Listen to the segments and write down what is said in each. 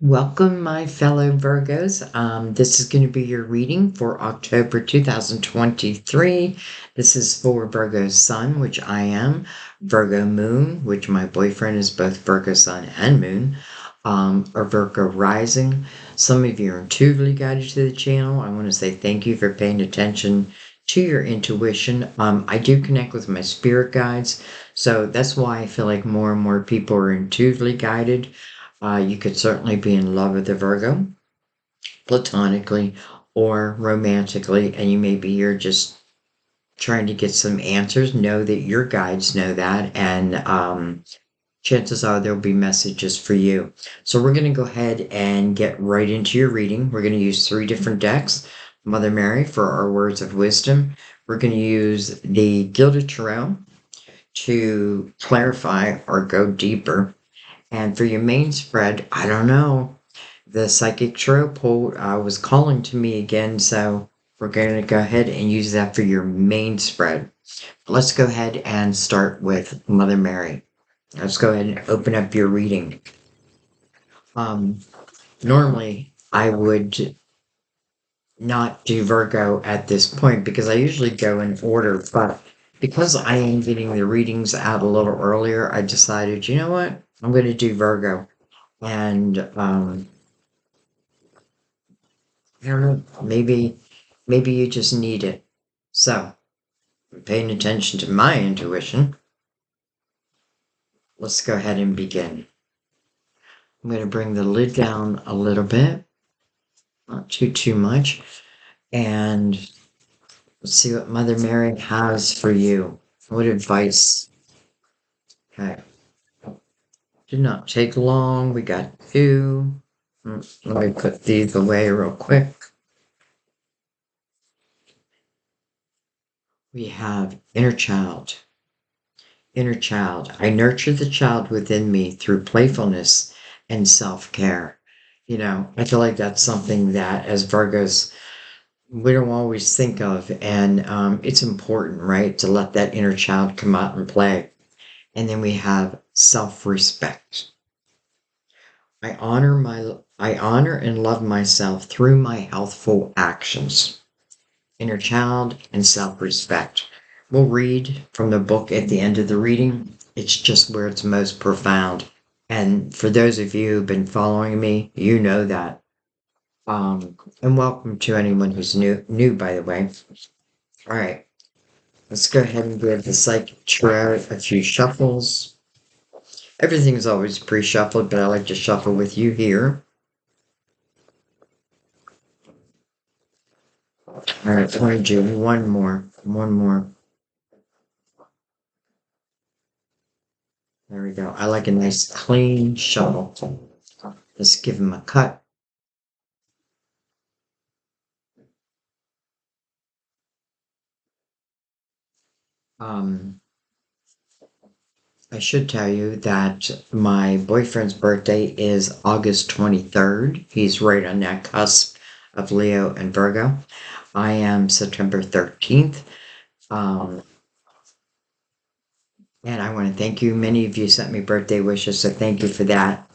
Welcome, my fellow Virgos. This is going to be your reading for October 2023. This is for Virgo Sun, which I am, Virgo Moon, which my boyfriend is both Virgo Sun and Moon, or Virgo Rising. Some of you are intuitively guided to the channel. I want to say thank you for paying attention to your intuition. I do connect with my spirit guides, so that's why I feel like more and more people are intuitively guided. You could certainly be in love with a Virgo, platonically or romantically, and you're just trying to get some answers. Know that your guides know that, and chances are there'll be messages for you. So we're going to go ahead and get right into your reading. We're going to use 3 different decks. Mother Mary for our words of wisdom. We're going to use the Gilded Tarot to clarify or go deeper. And for your main spread, I don't know. The Psychic Tarot pull was calling to me again, so we're going to go ahead and use that for your main spread. Let's go ahead and start with Mother Mary. Let's go ahead and open up your reading. Normally, I would not do Virgo at this point because I usually go in order, but because I am getting the readings out a little earlier, I decided, you know what? I'm going to do Virgo. And I don't know, maybe you just need it. So, paying attention to my intuition, let's go ahead and begin. I'm going to bring the lid down a little bit, not too much, and let's see what Mother Mary has for you. What advice? Okay. Did not take long. We got 2. Let me put these away real quick. We have inner child. Inner child. I nurture the child within me through playfulness and self-care. I feel like that's something that as Virgos, we don't always think of. And it's important, right, to let that inner child come out and play. And then we have self-respect. I honor and love myself through my healthful actions. Inner child and self-respect. We'll read from the book at the end of the reading. It's just where it's most profound. And for those of you who've been following me, you know that. And welcome to anyone who's new, by the way. All right, let's go ahead and give the Psychic Tarot a few shuffles. Everything's always pre-shuffled, but I like to shuffle with you here. All right, I'm going to do one more. There we go. I like a nice clean shuffle. Let's give him a cut. I should tell you that my boyfriend's birthday is August 23rd. He's right on that cusp of Leo and Virgo. I am September 13th. And I want to thank you. Many of you sent me birthday wishes, so thank you for that.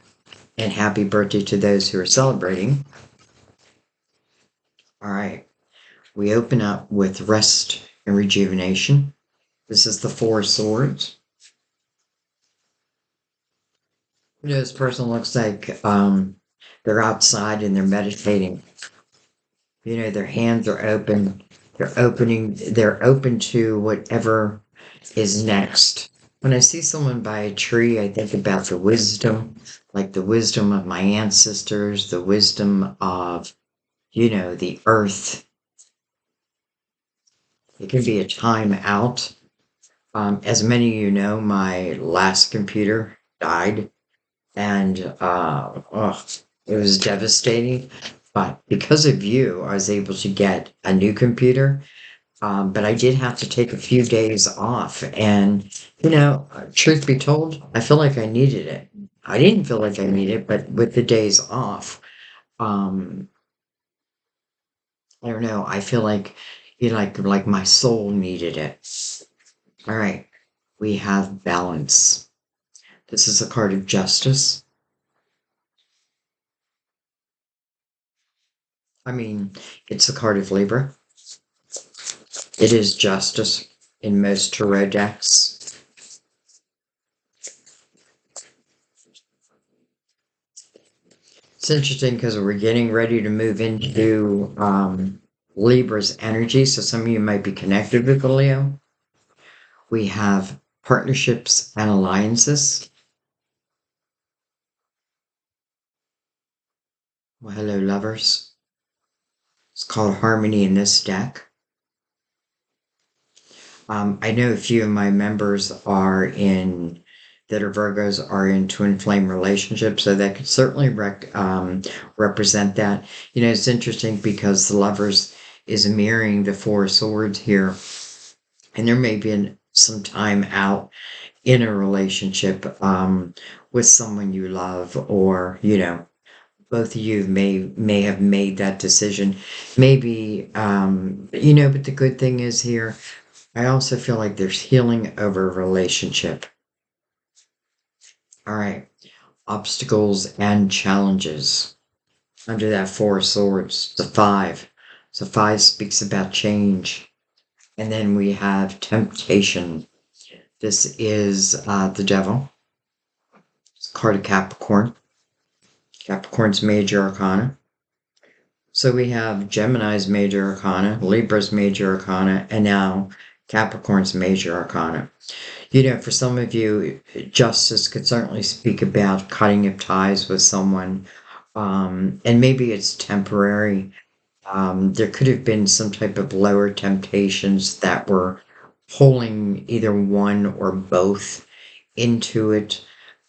And happy birthday to those who are celebrating. All right. We open up with rest and rejuvenation. This is the 4 of Swords. This person looks like they're outside and they're meditating. Their hands are open. They're open to whatever is next. When I see someone by a tree, I think about the wisdom, like the wisdom of my ancestors, the wisdom of, the earth. It can be a time out. As many of you know, my last computer died. And it was devastating. But because of you, I was able to get a new computer. But I did have to take a few days off. And, truth be told, I feel like I needed it. I didn't feel like I needed it, but with the days off, I don't know. I feel like, like my soul needed it. All right. We have balance. This is a card of justice. I mean, it's a card of Libra. It is justice in most tarot decks. It's interesting because we're getting ready to move into Libra's energy, so some of you might be connected with the Leo. We have partnerships and alliances. Well, hello, lovers. It's called Harmony in this deck. I know a few of my members that are Virgos are in twin flame relationships, so that could certainly represent that. You know, it's interesting because the lovers is mirroring the Four of Swords here, and there may be some time out in a relationship with someone you love, or both of you may have made that decision. Maybe but the good thing is here, I also feel like there's healing over a relationship. All right. Obstacles and challenges. Under that Four of Swords, the Five. So five speaks about change. And then we have temptation. This is the devil. It's a card of Capricorn. Capricorn's major arcana. So we have Gemini's major arcana, Libra's major arcana, and now Capricorn's major arcana. You know, for some of you, justice could certainly speak about cutting of ties with someone, and maybe it's temporary. There could have been some type of lower temptations that were pulling either one or both into it.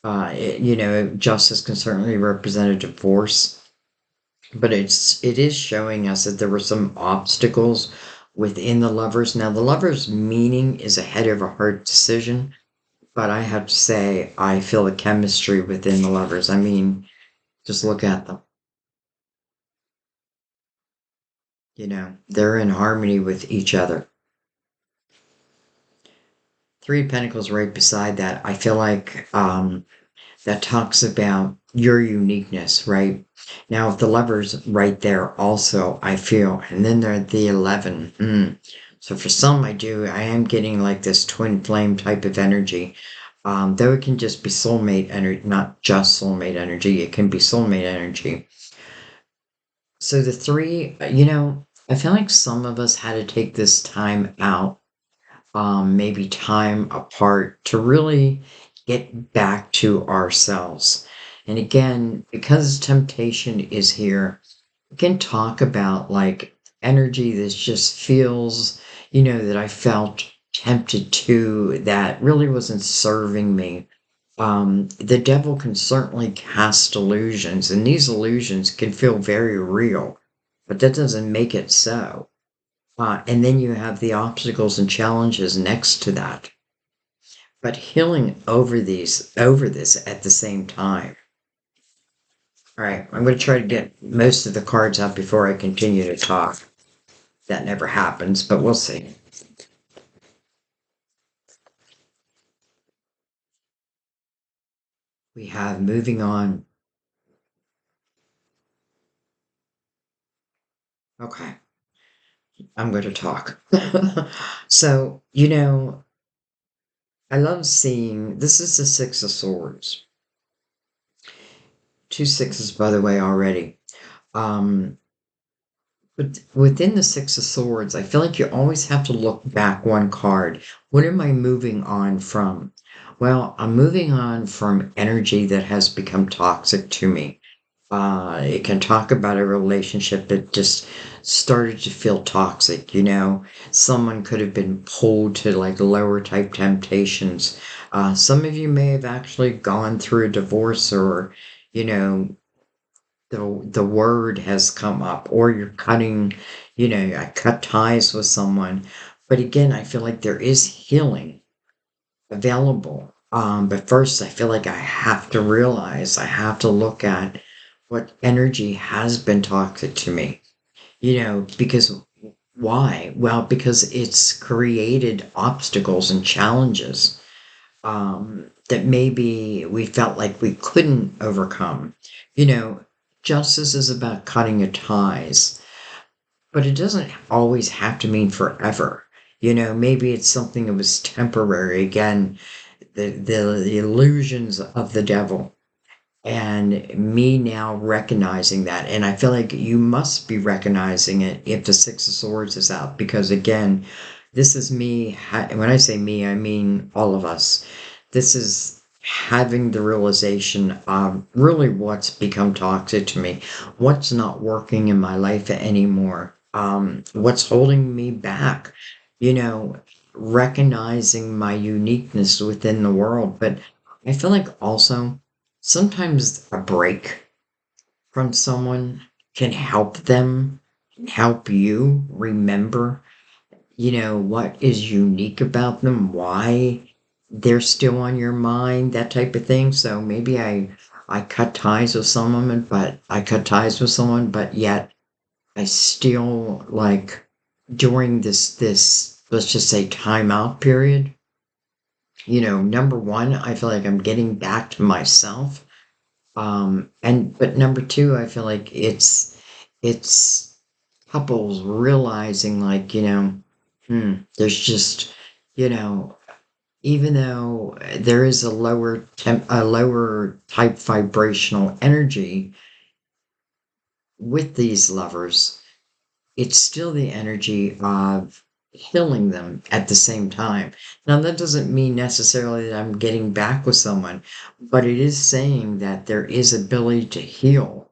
Justice can certainly represent a divorce, but it is showing us that there were some obstacles within the lovers. Now, the lovers' meaning is ahead of a hard decision, but I have to say, I feel the chemistry within the lovers. I mean, just look at them. You know, they're in harmony with each other. Three of Pentacles right beside that. I feel like that talks about your uniqueness, right? Now, if the lover's right there also, I feel, and then they're the 11. So for some, I am getting like this twin flame type of energy. Though it can just be soulmate energy, not just soulmate energy, it can be soulmate energy. So the three, I feel like some of us had to take this time out, maybe time apart to really get back to ourselves. And again, because temptation is here, we can talk about like energy that just feels, that I felt tempted to, that really wasn't serving me. The devil can certainly cast illusions, and these illusions can feel very real, but that doesn't make it so. And then you have the obstacles and challenges next to that. But healing over this at the same time. All right, I'm going to try to get most of the cards out before I continue to talk. That never happens, but we'll see. We have moving on. Okay, I'm going to talk. So, I love seeing this is the Six of Swords. Two sixes, by the way, already. But within the Six of Swords, I feel like you always have to look back one card. What am I moving on from? Well, I'm moving on from energy that has become toxic to me. It can talk about a relationship that just started to feel toxic. Someone could have been pulled to like lower type temptations. Some of you may have actually gone through a divorce, or, you know, the word has come up, or you're cutting, I cut ties with someone. But again, I feel like there is healing available. But first, I feel like I have to look at what energy has been toxic to me. Because why? Well, because it's created obstacles and challenges that maybe we felt like we couldn't overcome. You know, Justice is about cutting of ties. but it doesn't always have to mean forever. You know, maybe it's something that was temporary. Again, the illusions of the devil and me now recognizing that. And I feel like you must be recognizing it if the Six of Swords is out, because again, this is me. When I say me, I mean all of us. This is having the realization of really what's become toxic to me, what's not working in my life anymore, what's holding me back, you know, recognizing my uniqueness within the world. But I feel like also sometimes a break from someone can help them, help you remember, what is unique about them, why they're still on your mind, that type of thing. So maybe I cut ties with someone, but yet I still like during this let's just say timeout period. Number one, I feel like I'm getting back to myself. And but number two, I feel like it's couples realizing like, there's just, you know, even though there is a lower type vibrational energy with these lovers, it's still the energy of healing them at the same time. Now, that doesn't mean necessarily that I'm getting back with someone, but it is saying that there is ability to heal.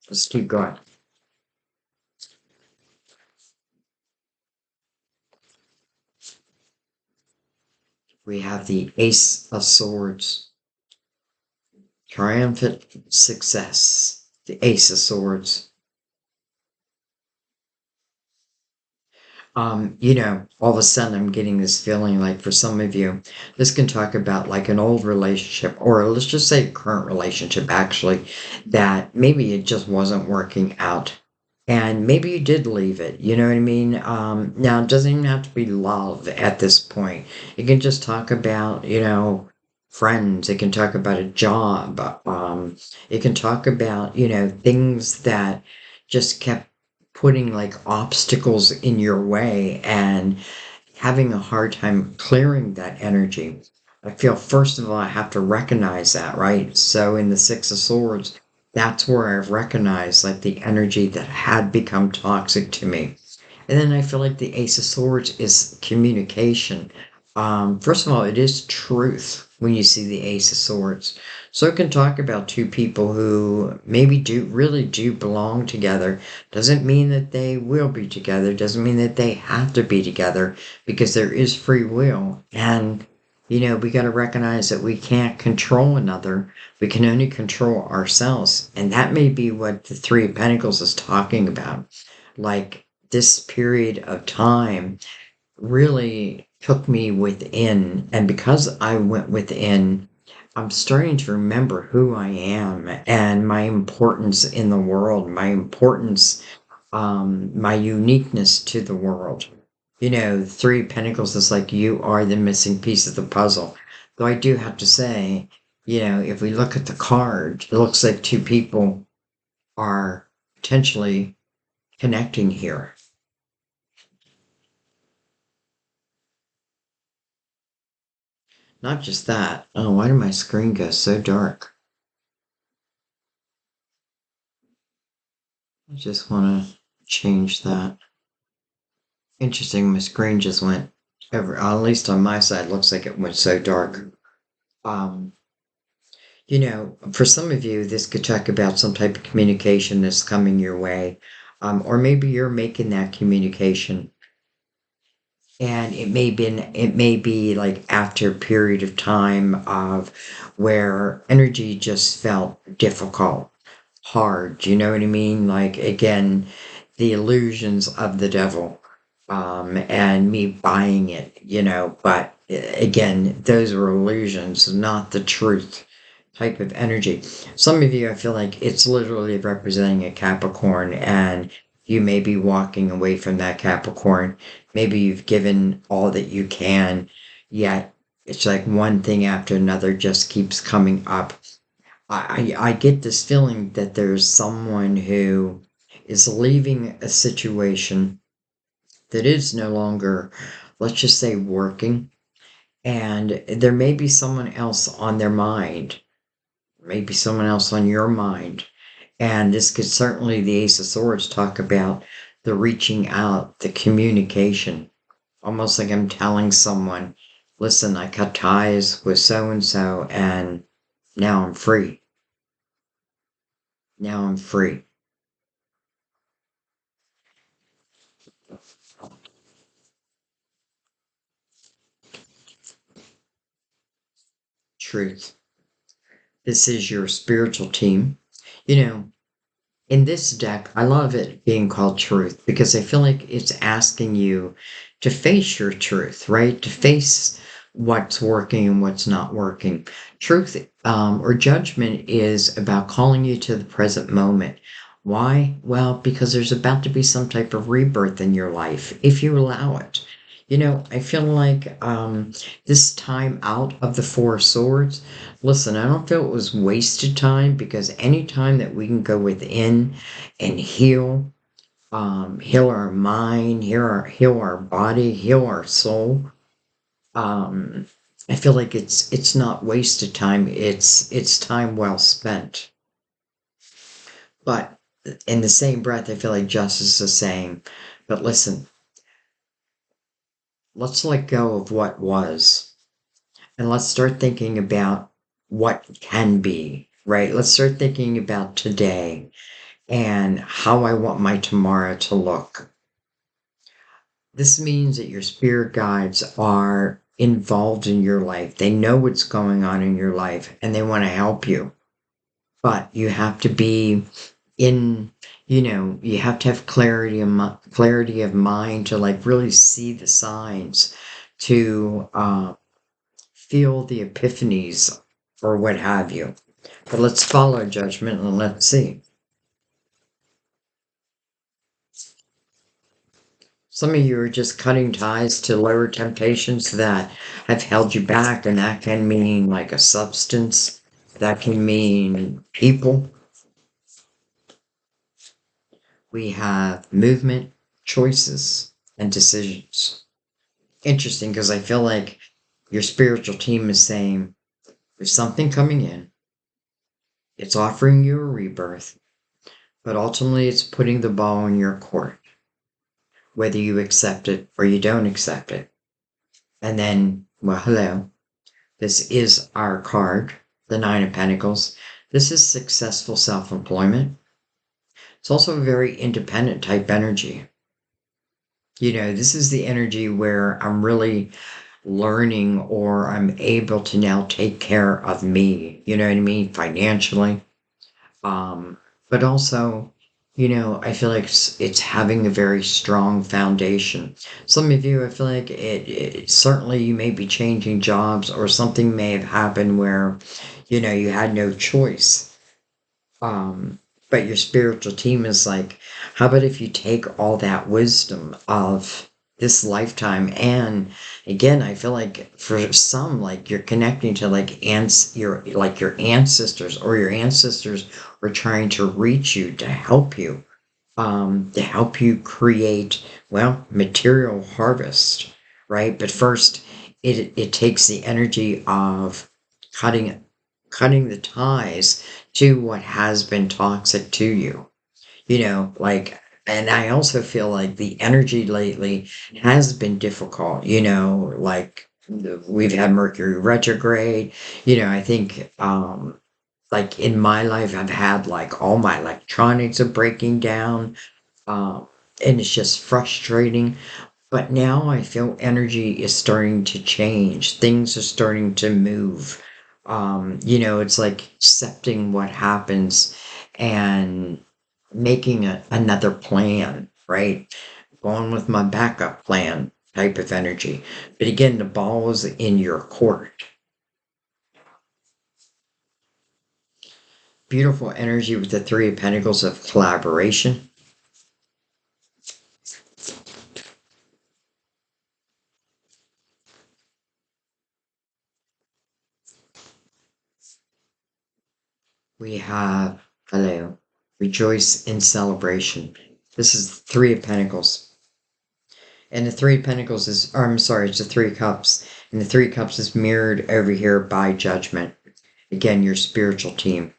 Let's keep going. We have the Ace of Swords, triumphant success, the Ace of Swords. All of a sudden I'm getting this feeling like for some of you, this can talk about like an old relationship, or let's just say current relationship actually, that maybe it just wasn't working out. And maybe you did leave it, you know what I mean? Now it doesn't even have to be love at this point. It can just talk about, friends. It can talk about a job. It can talk about, things that just kept putting like obstacles in your way and having a hard time clearing that energy. I feel, first of all, I have to recognize that, right? So in the Six of Swords, that's where I've recognized like the energy that had become toxic to me. And then I feel like the Ace of Swords is communication. First of all, it is truth when you see the Ace of Swords. So it can talk about two people who maybe do belong together. Doesn't mean that they will be together. Doesn't mean that they have to be together, because there is free will. And, we got to recognize that we can't control another. We can only control ourselves. And that may be what the Three of Pentacles is talking about. Like, this period of time really took me within. And because I went within, I'm starting to remember who I am and my importance in the world, my importance, my uniqueness to the world. Three Pentacles is like you are the missing piece of the puzzle. Though I do have to say, if we look at the card, it looks like two people are potentially connecting here. Not just that. Oh, why did my screen go so dark? I just want to change that. Interesting, my screen just went at least on my side, looks like it went so dark. Um, for some of you, this could talk about some type of communication that's coming your way. Or maybe you're making that communication. And it may be like after a period of time of where energy just felt difficult, hard. You know what I mean? Like, again, the illusions of the devil, and me buying it, but again, those were illusions, not the truth type of energy. Some of you, I feel like it's literally representing a Capricorn, and you may be walking away from that Capricorn. Maybe you've given all that you can, yet it's like one thing after another just keeps coming up. I get this feeling that there's someone who is leaving a situation that is no longer, let's just say, working. And there may be someone else on their mind, maybe someone else on your mind. And this could certainly, the Ace of Swords, talk about the reaching out, the communication. Almost like I'm telling someone, listen, I cut ties with so and so, and now I'm free. Now I'm free. Truth. This is your spiritual team. You know, in this deck, I love it being called truth because I feel like it's asking you to face your truth, right? To face what's working and what's not working. Truth or judgment is about calling you to the present moment. Why? Well, because there's about to be some type of rebirth in your life if you allow it. I feel like this time out of the Four of Swords, listen, I don't feel it was wasted time because any time that we can go within and heal our mind, heal our body, heal our soul, um, I feel like it's not wasted time. It's time well spent. But in the same breath, I feel like justice is saying, but listen, let's let go of what was. And let's start thinking about what can be, right? Let's start thinking about today and how I want my tomorrow to look. This means that your spirit guides are involved in your life. They know what's going on in your life and they want to help you. But you have to be in, you have to have clarity of mind to like really see the signs, to feel the epiphanies or what have you. But let's follow judgment and let's see. Some of you are just cutting ties to lower temptations that have held you back, and that can mean like a substance, that can mean people. We have movement, choices, and decisions. Interesting because I feel like your spiritual team is saying there's something coming in, it's offering you a rebirth, but ultimately it's putting the ball in your court, whether you accept it or you don't accept it. And then, well, hello. This is our card, the Nine of Pentacles. This is successful self employment. It's also a very independent type energy. This is the energy where I'm really learning or I'm able to now take care of me, you know what I mean, financially. Um, but also, I feel like it's having a very strong foundation. Some of you, I feel like certainly you may be changing jobs or something may have happened where, you had no choice. Um, but your spiritual team is like, how about if you take all that wisdom of this lifetime and again, I feel like for some, like you're connecting to like your ancestors or your ancestors are trying to reach you to help you create, well, material harvest, right? But first, it takes the energy of cutting cutting the ties to what has been toxic to you. Like, and I also feel like the energy lately has been difficult. Like we've had Mercury retrograde. I think like in my life, I've had like all my electronics are breaking down, um, and it's just frustrating. But now I feel energy is starting to change. Things are starting to move. It's like accepting what happens and making another plan, right? Going with my backup plan type of energy. But again, the ball is in your court. Beautiful energy with the Three of Pentacles of collaboration. We have, hello, rejoice in celebration. This is the Three of Pentacles. And the Three of Pentacles is, or I'm sorry, it's the Three of Cups. And the Three of Cups is mirrored over here by Judgment. Again, your spiritual team.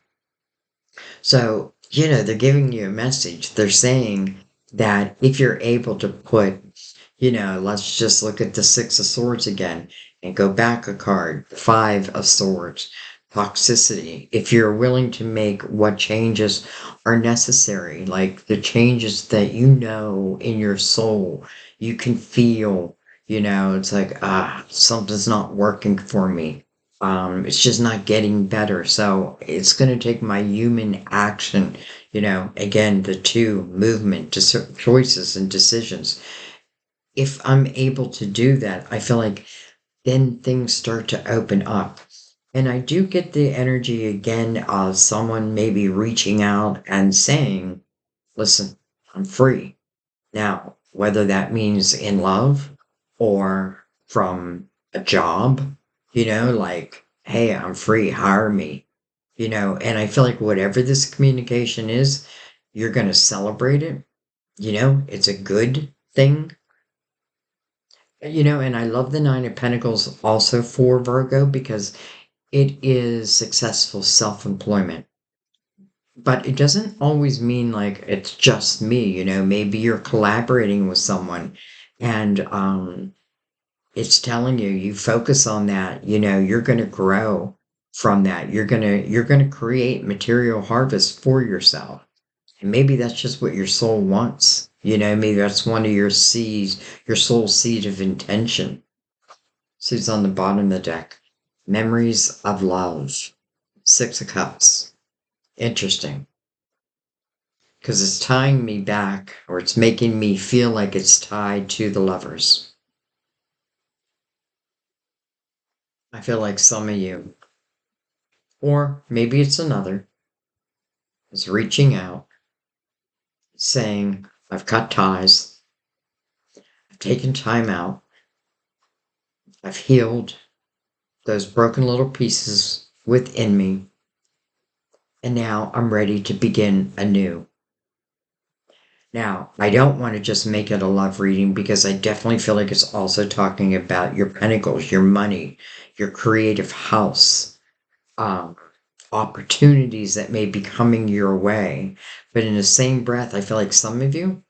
So, they're giving you a message. They're saying that if you're able to put, let's just look at the Six of Swords again and go back a card, the Five of Swords, toxicity. If you're willing to make what changes are necessary, like the changes that in your soul, you can feel, it's like, something's not working for me. It's just not getting better. So it's going to take my human action, again, the two movement, choices and decisions. If I'm able to do that, I feel like then things start to open up. And I do get the energy again of someone maybe reaching out and saying, listen, I'm free. Now, whether that means in love or from a job, like, hey, I'm free, hire me, and I feel like whatever this communication is, you're going to celebrate it. It's a good thing. And I love the Nine of Pentacles also for Virgo because it is successful self employment. But it doesn't always mean like it's just me, maybe you're collaborating with someone and it's telling you focus on that, you're going to grow from that. You're going to create material harvest for yourself. And maybe that's just what your soul wants. Maybe that's one of your seeds, your soul seed of intention. So it's on the bottom of the deck. Memories of love. Six of Cups. Interesting. Because it's tying me back, or it's making me feel like it's tied to the Lovers. I feel like some of you, or maybe it's another, is reaching out, saying, I've cut ties, I've taken time out, I've healed those broken little pieces within me, and now I'm ready to begin anew. Now, I don't want to just make it a love reading because I definitely feel like it's also talking about your pentacles, your money, your creative house, um, opportunities that may be coming your way. But in the same breath, I feel like some of you,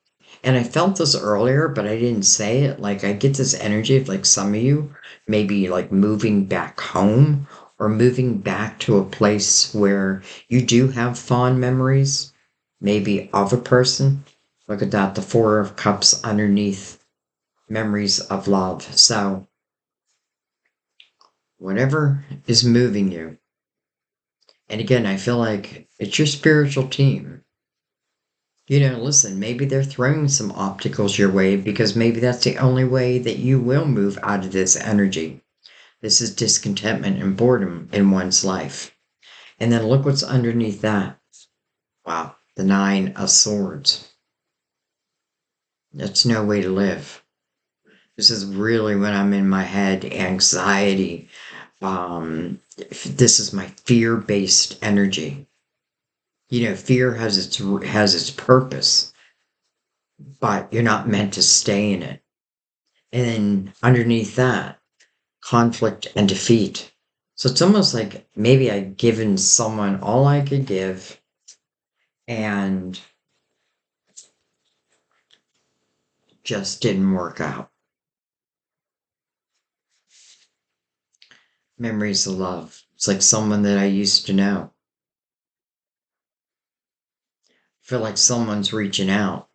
and I felt this earlier, but I didn't say it. Like I get this energy of like some of you maybe like moving back home or moving back to a place where you do have fond memories, maybe of a person. Look at that, the Four of Cups underneath, memories of love. So, whatever is moving you, and again, I feel like it's your spiritual team. Listen, maybe they're throwing some obstacles your way because maybe that's the only way that you will move out of this energy. This is discontentment and boredom in one's life. And then look what's underneath that. Wow, the Nine of Swords. That's no way to live. This is really when I'm in my head, anxiety. This is my fear-based energy. Fear has its purpose, but you're not meant to stay in it. And then underneath that, conflict and defeat. So it's almost like maybe I'd given someone all I could give and just didn't work out. Memories of love. It's like someone that I used to know. I feel like someone's reaching out.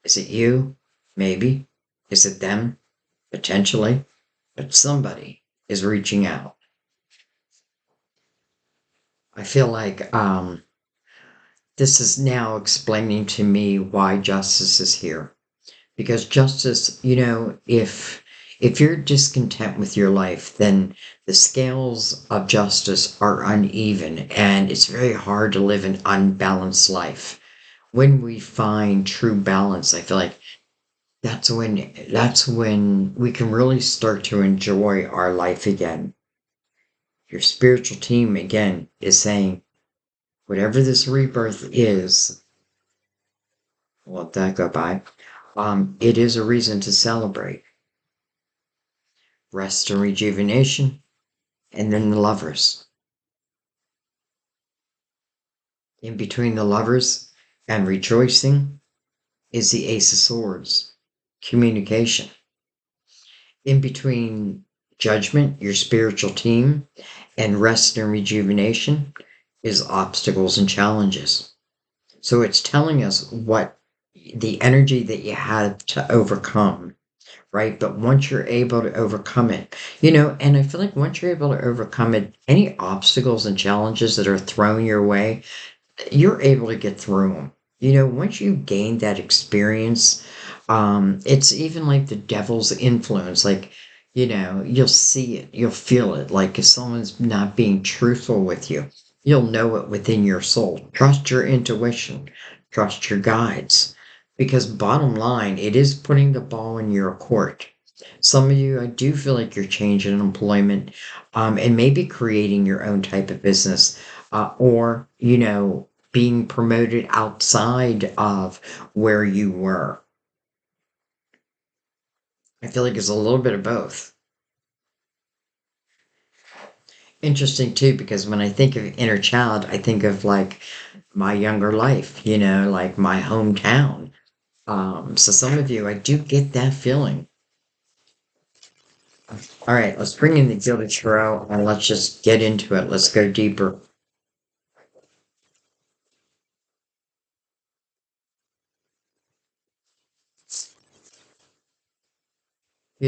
Is it you? Maybe. Is it them? Potentially. But somebody is reaching out. I feel like this is now explaining to me why justice is here. Because justice, if you're discontent with your life, then the scales of justice are uneven and it's very hard to live an unbalanced life. When we find true balance, I feel like that's when we can really start to enjoy our life again. Your spiritual team again is saying, Whatever this rebirth is, we'll let that go by. It is a reason to celebrate rest and rejuvenation, and then the lovers. In between the lovers and rejoicing is the Ace of Swords, communication. In between judgment, your spiritual team, and rest and rejuvenation is obstacles and challenges. So it's telling us what the energy that you had to overcome, right? But once you're able to overcome it, and I feel like once you're able to overcome it, any obstacles and challenges that are thrown your way, you're able to get through them. Once you gain that experience, it's even like the devil's influence. Like, you'll see it, you'll feel it. Like if someone's not being truthful with you, you'll know it within your soul. Trust your intuition, trust your guides. Because bottom line, it is putting the ball in your court. Some of you, I do feel like you're changing employment, and maybe creating your own type of business, or, being promoted outside of where you were. I feel like it's a little bit of both. Interesting too, because when I think of inner child, I think of like my younger life, like my hometown. So some of you, I do get that feeling. All right, let's bring in the Gilded Tarot and let's just get into it. Let's go deeper.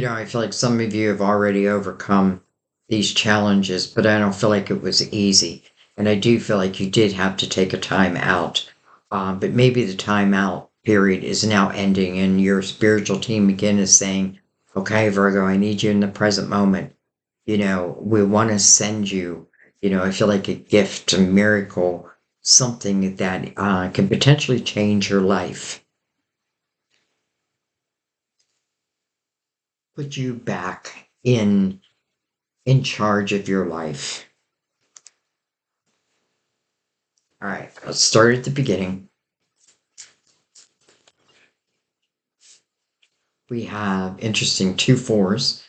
I feel like some of you have already overcome these challenges, but I don't feel like it was easy. And I do feel like you did have to take a time out. But maybe the time out period is now ending, and your spiritual team again is saying, okay, Virgo, I need you in the present moment. We want to send you, I feel like a gift, a miracle, something that can potentially change your life, put you back in charge of your life. All right, let's start at the beginning. We have interesting two fours.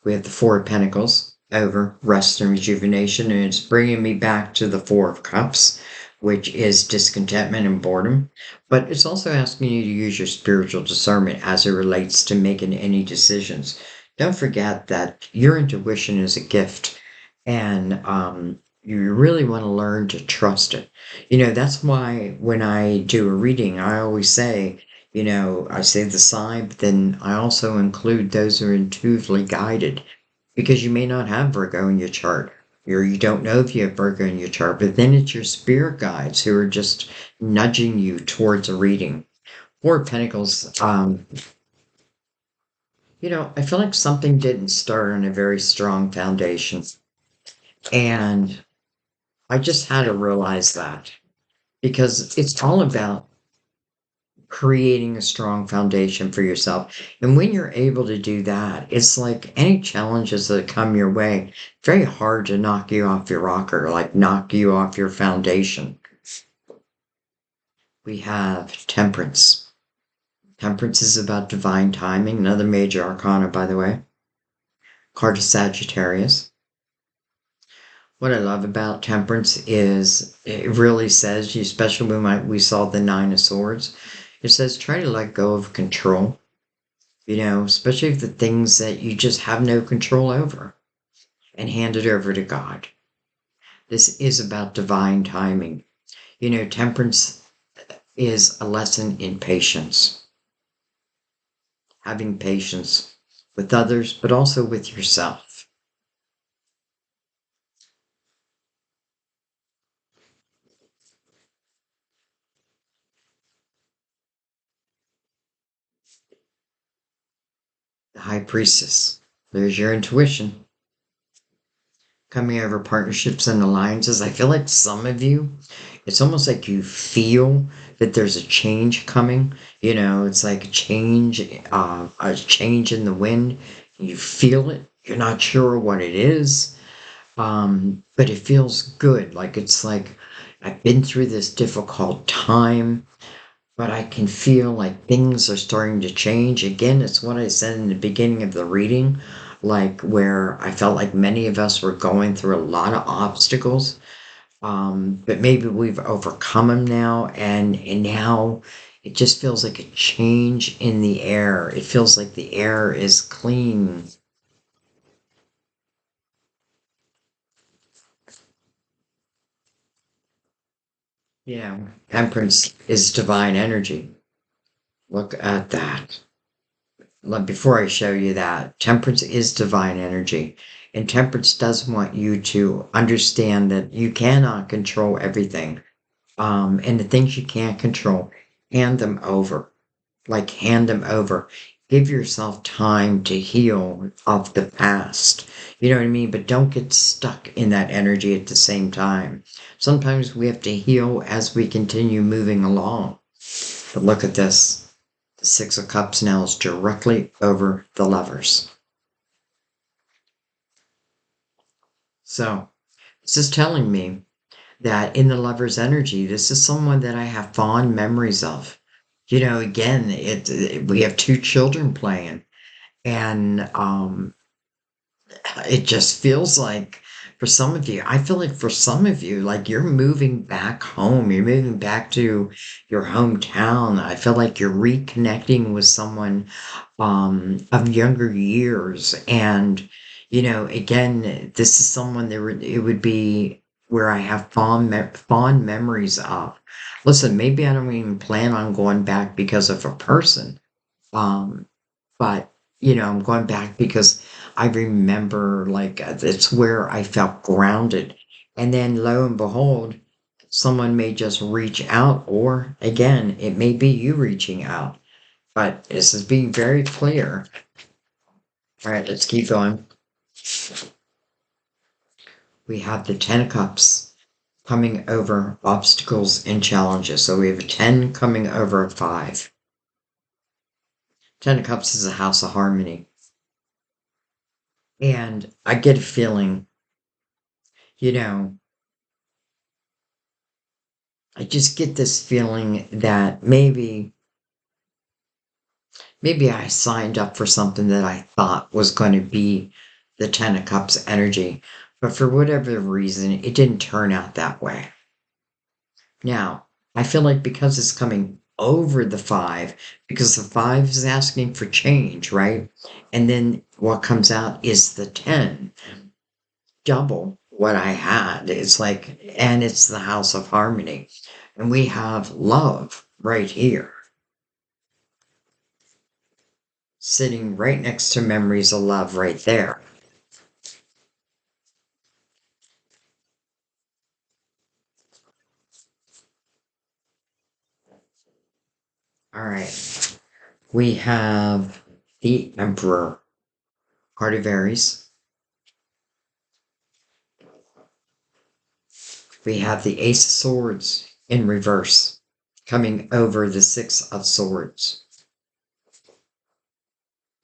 We have the Four of Pentacles over rest and rejuvenation, and it's bringing me back to the Four of Cups, which is discontentment and boredom. But it's also asking you to use your spiritual discernment as it relates to making any decisions. Don't forget that your intuition is a gift, and you really want to learn to trust it. That's why when I do a reading, I always say, I say the sign, but then I also include those who are intuitively guided, because you may not have Virgo in your chart, or you don't know if you have Virgo in your chart, but then it's your spirit guides who are just nudging you towards a reading. Four of Pentacles, I feel like something didn't start on a very strong foundation. And I just had to realize that, because it's all about creating a strong foundation for yourself. And when you're able to do that, it's like any challenges that come your way, very hard to knock you off your rocker, like knock you off your foundation. We have Temperance. Temperance is about divine timing, another major arcana, by the way. Card of Sagittarius. What I love about Temperance is it really says, especially when we saw the Nine of Swords, it says try to let go of control, especially the things that you just have no control over, and hand it over to God. This is about divine timing. Temperance is a lesson in patience, having patience with others, but also with yourself. The High Priestess. There's your intuition. Coming over partnerships and alliances. I feel like some of you, it's almost like you feel that there's a change coming. It's like a change in the wind. You feel it. You're not sure what it is. But it feels good. Like it's like I've been through this difficult time, but I can feel like things are starting to change. Again, it's what I said in the beginning of the reading, like where I felt like many of us were going through a lot of obstacles, but maybe we've overcome them now, and now it just feels like a change in the air. It feels like the air is clean. Yeah, temperance is divine energy. Look at that. Before I show you that, temperance is divine energy. And temperance does want you to understand that you cannot control everything. And the things you can't control, hand them over. Like, hand them over. Give yourself time to heal of the past. You know what I mean? But don't get stuck in that energy at the same time. Sometimes we have to heal as we continue moving along. But look at this. The Six of Cups now is directly over the Lovers. So this is telling me that in the Lover's energy, this is someone that I have fond memories of. You know, again, we have two children playing, and it just feels like for some of you, I feel like for some of you, like you're moving back home, you're moving back to your hometown. I feel like you're reconnecting with someone of younger years. And, you know, again, this is someone it would be where I have fond memories of. Listen, maybe I don't even plan on going back because of a person. Um, but, you know, I'm going back because I remember like it's where I felt grounded. And then lo and behold, someone may just reach out, or again, it may be you reaching out. But this is being very clear. All right, let's keep going. We have the Ten of Cups coming over obstacles and challenges. So we have a 10 coming over a 5. Ten of Cups is a house of harmony. And I get a feeling, you know, I just get this feeling that maybe I signed up for something that I thought was going to be the Ten of Cups energy, but for whatever reason, it didn't turn out that way. Now, I feel like because it's coming over the 5, because the 5 is asking for change, right? And then what comes out is the 10, double what I had. It's like, and it's the house of harmony. And we have love right here, sitting right next to memories of love right there. All right. We have the Emperor, card of Aries. We have the Ace of Swords in reverse, coming over the Six of Swords.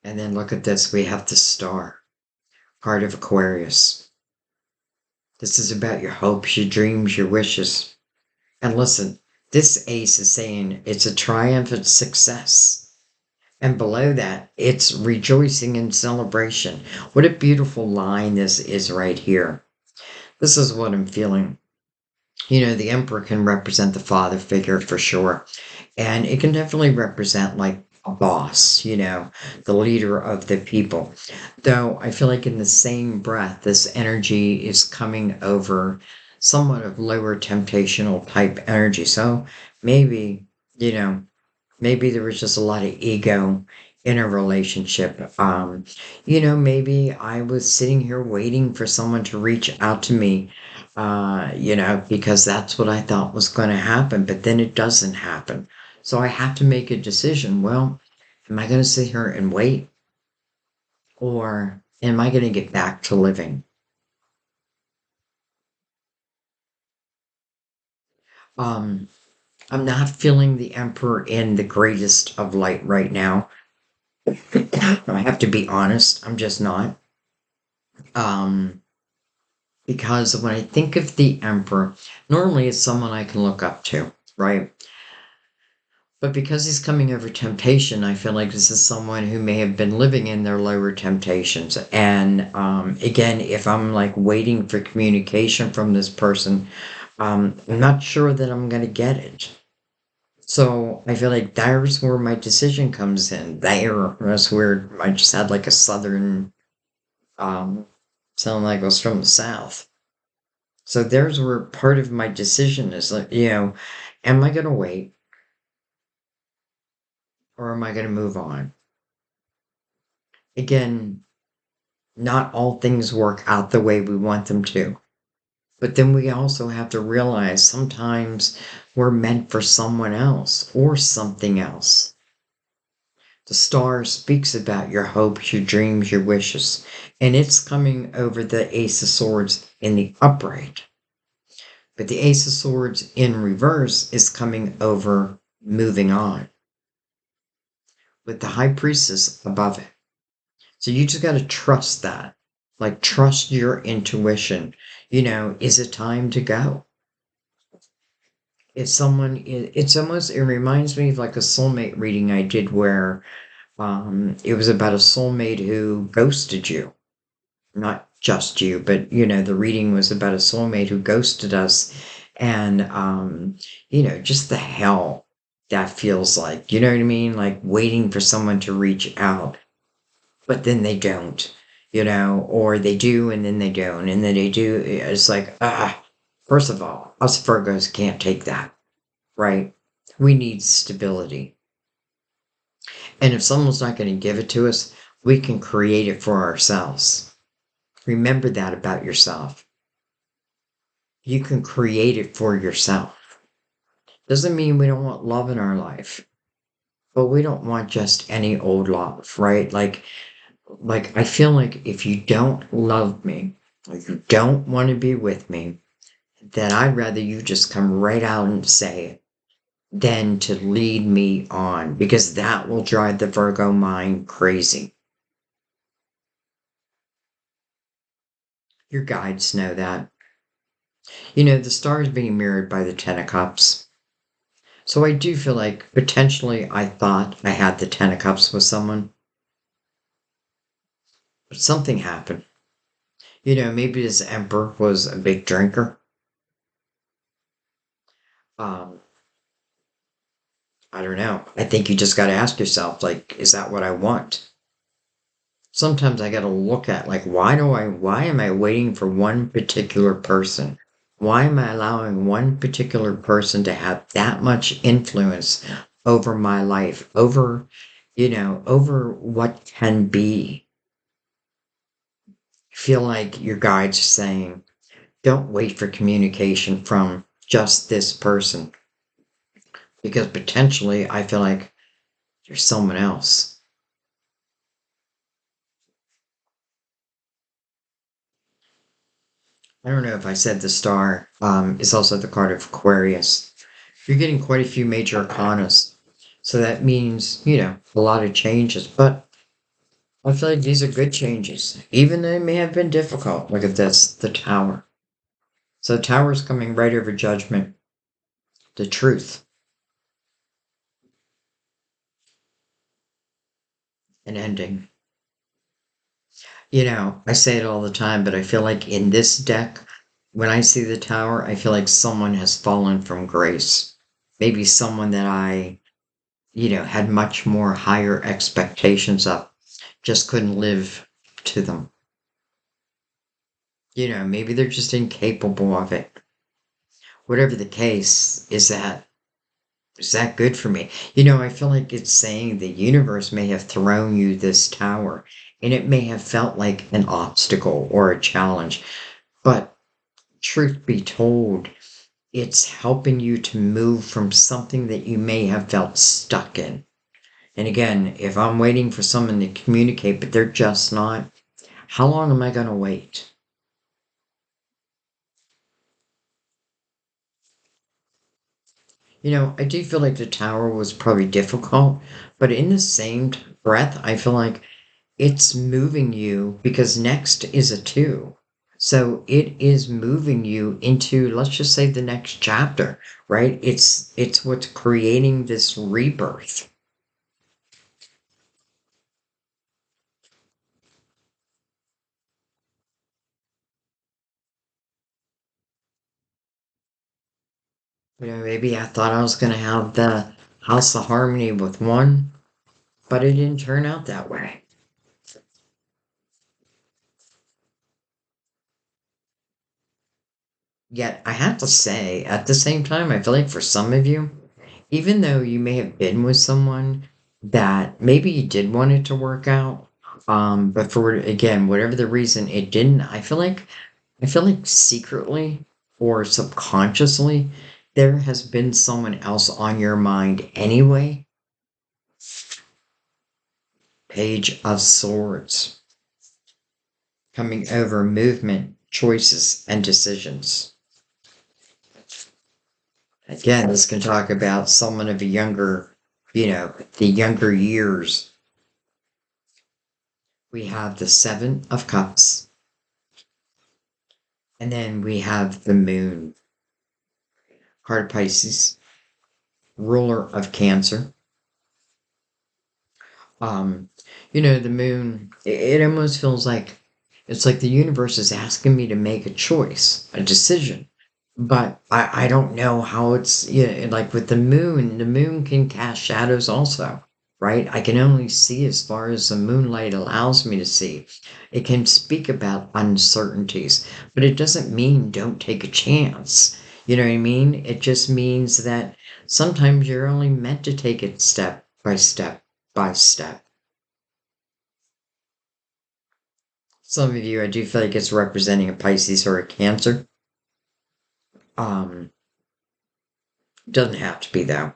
And then look at this. We have the Star, card of Aquarius. This is about your hopes, your dreams, your wishes. And listen, this ace is saying it's a triumphant success. And below that, it's rejoicing and celebration. What a beautiful line this is right here. This is what I'm feeling. You know, the emperor can represent the father figure for sure. And it can definitely represent like a boss, you know, the leader of the people. Though I feel like in the same breath, this energy is coming over somewhat of lower temptational type energy. So maybe, you know, maybe there was just a lot of ego in a relationship. You know, maybe I was sitting here waiting for someone to reach out to me, you know, because that's what I thought was going to happen, but then it doesn't happen. So I have to make a decision. Well, am I going to sit here and wait, or am I going to get back to living? Um, I'm not feeling the emperor in the greatest of light right now. I have to be honest, I'm just not. Um, because when I think of the Emperor, normally it's someone I can look up to, right? But because he's coming over temptation, I feel like this is someone who may have been living in their lower temptations. And again, if I'm like waiting for communication from this person, I'm not sure that I'm going to get it. So I feel like there's where my decision comes in. That's weird. I just had like a southern um, sound like it was from the south. So there's where part of my decision is like, am I going to wait or am I going to move on? Again, not all things work out the way we want them to. But then we also have to realize sometimes we're meant for someone else or something else. The star speaks about your hopes, your dreams, your wishes, and it's coming over the Ace of Swords in the upright. But the Ace of Swords in reverse is coming over moving on with the High Priestess above it. So you just got to trust that. Like, trust your intuition. Is it time to go? If someone, it reminds me of like a soulmate reading I did where it was about a soulmate who ghosted you. Not just you, but the reading was about a soulmate who ghosted us. And, just the hell that feels like, you know what I mean? Like waiting for someone to reach out, but then they don't, or they do and then they don't, and then they do. It's like, first of all, us Virgos can't take that, right? We need stability. And if someone's not going to give it to us, we can create it for ourselves. Remember that about yourself. You can create it for yourself. Doesn't mean we don't want love in our life, but we don't want just any old love, right? Like I feel like if you don't love me, or you don't want to be with me, then I'd rather you just come right out and say it than to lead me on, because that will drive the Virgo mind crazy. Your guides know that. The star is being mirrored by the Ten of Cups. So I do feel like potentially I thought I had the Ten of Cups with someone, but something happened. Maybe this Emperor was a big drinker. Um, I don't know. I think you just got to ask yourself, like, is that what I want? Sometimes I got to look at, like, why am I waiting for one particular person? Why am I allowing one particular person to have that much influence over my life, over what can be? I feel like your guides are saying, don't wait for communication from just this person, because potentially I feel like there's someone else. I don't know if I said the star is also the card of Aquarius. You're getting quite a few major arcanas. So that means, a lot of changes. But I feel like these are good changes. Even though they may have been difficult. Look at this, the tower. So the tower is coming right over judgment, the truth, and ending. I say it all the time, but I feel like in this deck, when I see the tower, I feel like someone has fallen from grace. Maybe someone that I, had much more higher expectations of, just couldn't live to them. Maybe they're just incapable of it. Whatever the case, is that good for me? I feel like it's saying the universe may have thrown you this tower and it may have felt like an obstacle or a challenge. But truth be told, it's helping you to move from something that you may have felt stuck in. And again, if I'm waiting for someone to communicate, but they're just not, how long am I going to wait? I do feel like the tower was probably difficult, but in the same breath, I feel like it's moving you because next is a two. So it is moving you into, let's just say, the next chapter, right? It's what's creating this rebirth. Maybe I thought I was going to have the House of Harmony with one, but it didn't turn out that way. Yet I have to say, at the same time, I feel like for some of you, even though you may have been with someone that maybe you did want it to work out, but for again, whatever the reason it didn't, I feel like secretly or subconsciously there has been someone else on your mind anyway. Page of Swords, coming over movement, choices, and decisions. Again, this can talk about someone of a younger, the younger years. We have the Seven of Cups, and then we have the Moon, Heart Pisces, ruler of Cancer. Um, the Moon, it almost feels like it's like the universe is asking me to make a choice, a decision. But I don't know how it's, like with the moon can cast shadows also, right? I can only see as far as the moonlight allows me to see. It can speak about uncertainties, but it doesn't mean don't take a chance. You know what I mean? It just means that sometimes you're only meant to take it step by step by step. Some of you, I do feel like it's representing a Pisces or a Cancer. Um, doesn't have to be though.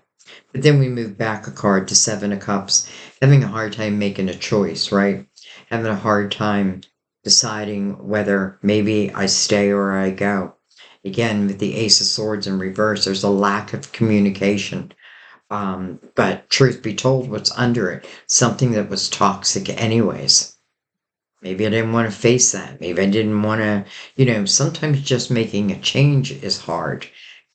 But then we move back a card to Seven of Cups, having a hard time making a choice, right? Having a hard time deciding whether maybe I stay or I go. Again, with the Ace of Swords in reverse, there's a lack of communication. But truth be told, what's under it? Something that was toxic, anyways. Maybe I didn't want to face that. Maybe I didn't want to, sometimes just making a change is hard.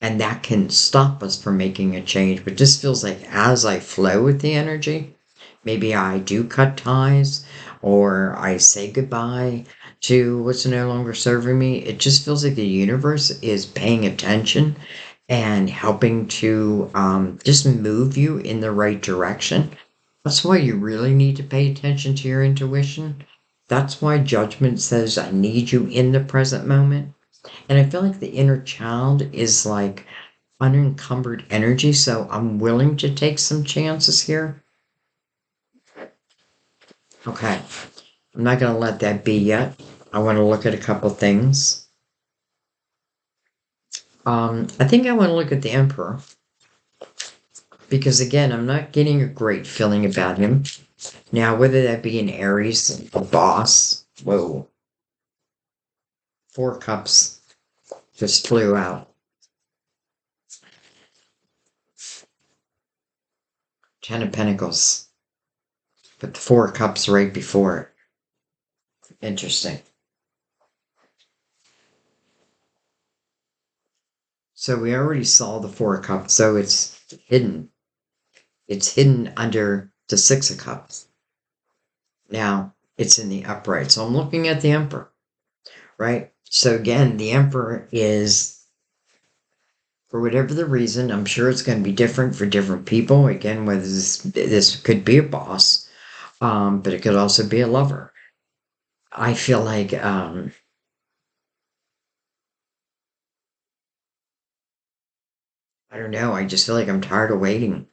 And that can stop us from making a change. But this feels like as I flow with the energy, maybe I do cut ties or I say goodbye to what's no longer serving me. It just feels like the universe is paying attention and helping to just move you in the right direction. That's why you really need to pay attention to your intuition. That's why judgment says, I need you in the present moment. And I feel like the inner child is like unencumbered energy. So I'm willing to take some chances here. Okay. I'm not going to let that be yet. I want to look at a couple things. I think I want to look at the Emperor because, again, I'm not getting a great feeling about him. Now, whether that be an Aries, a boss, whoa, Four Cups just flew out. Ten of Pentacles, but the Four Cups right before it. Interesting. So we already saw the Four of Cups, so it's hidden. It's hidden under the Six of Cups. Now it's in the upright. So I'm looking at the Emperor, right? So again, the Emperor is, for whatever the reason, I'm sure it's going to be different for different people. Again, whether this could be a boss, but it could also be a lover. I feel like I don't know. I just feel like I'm tired of waiting.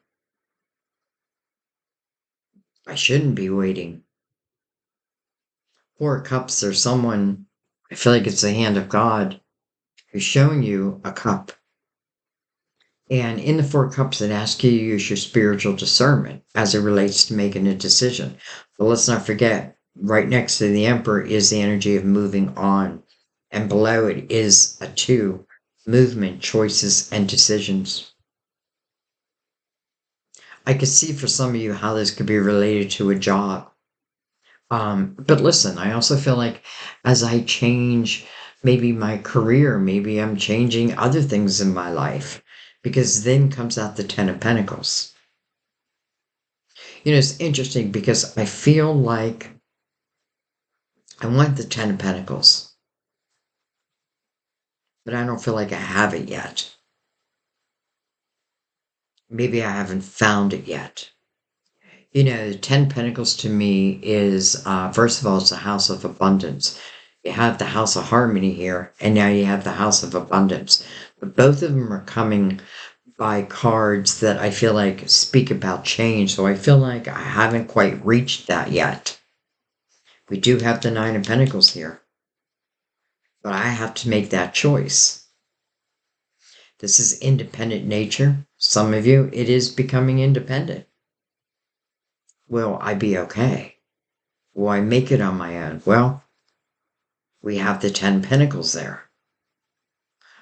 I shouldn't be waiting. Four of Cups, there's someone, I feel like it's the hand of God who's showing you a cup. And in the Four Cups, it asks you to use your spiritual discernment as it relates to making a decision. But let's not forget, right next to the Emperor is the energy of moving on. And below it is a two, movement, choices, and decisions. I could see for some of you how this could be related to a job. But listen, I also feel like as I change maybe my career, maybe I'm changing other things in my life, because then comes out the Ten of Pentacles. It's interesting because I feel like I want the Ten of Pentacles, but I don't feel like I have it yet. Maybe I haven't found it yet. The Ten Pentacles to me is, first of all, it's a house of abundance. You have the house of harmony here, and now you have the house of abundance. But both of them are coming by cards that I feel like speak about change. So I feel like I haven't quite reached that yet. We do have the Nine of Pentacles here, but I have to make that choice. This is independent nature. Some of you, it is becoming independent. Will I be okay? Will I make it on my own? Well, we have the 10 Pentacles there.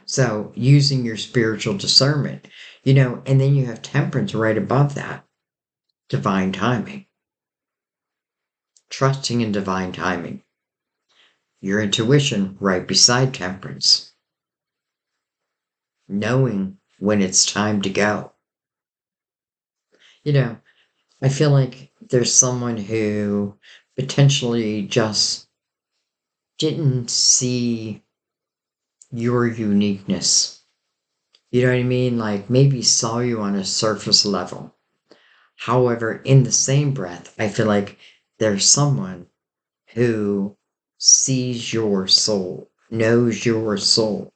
So using your spiritual discernment, and then you have Temperance right above that. Divine timing. Trusting in divine timing. Your intuition right beside Temperance. Knowing when it's time to go. I feel like there's someone who potentially just didn't see your uniqueness. You know what I mean? Like maybe saw you on a surface level. However, in the same breath, I feel like there's someone who sees your soul, knows your soul.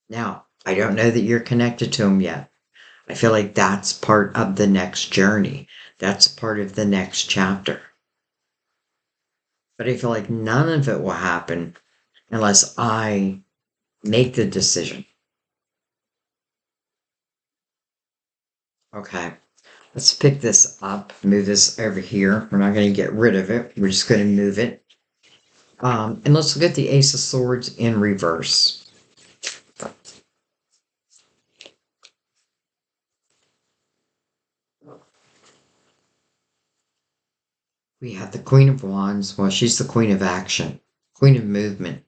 Now, I don't know that you're connected to them yet. I feel like that's part of the next journey. That's part of the next chapter. But I feel like none of it will happen unless I make the decision. Okay, let's pick this up, move this over here. We're not going to get rid of it. We're just going to move it. And let's look at the Ace of Swords in reverse. We have the Queen of Wands. Well, she's the Queen of Action, Queen of Movement.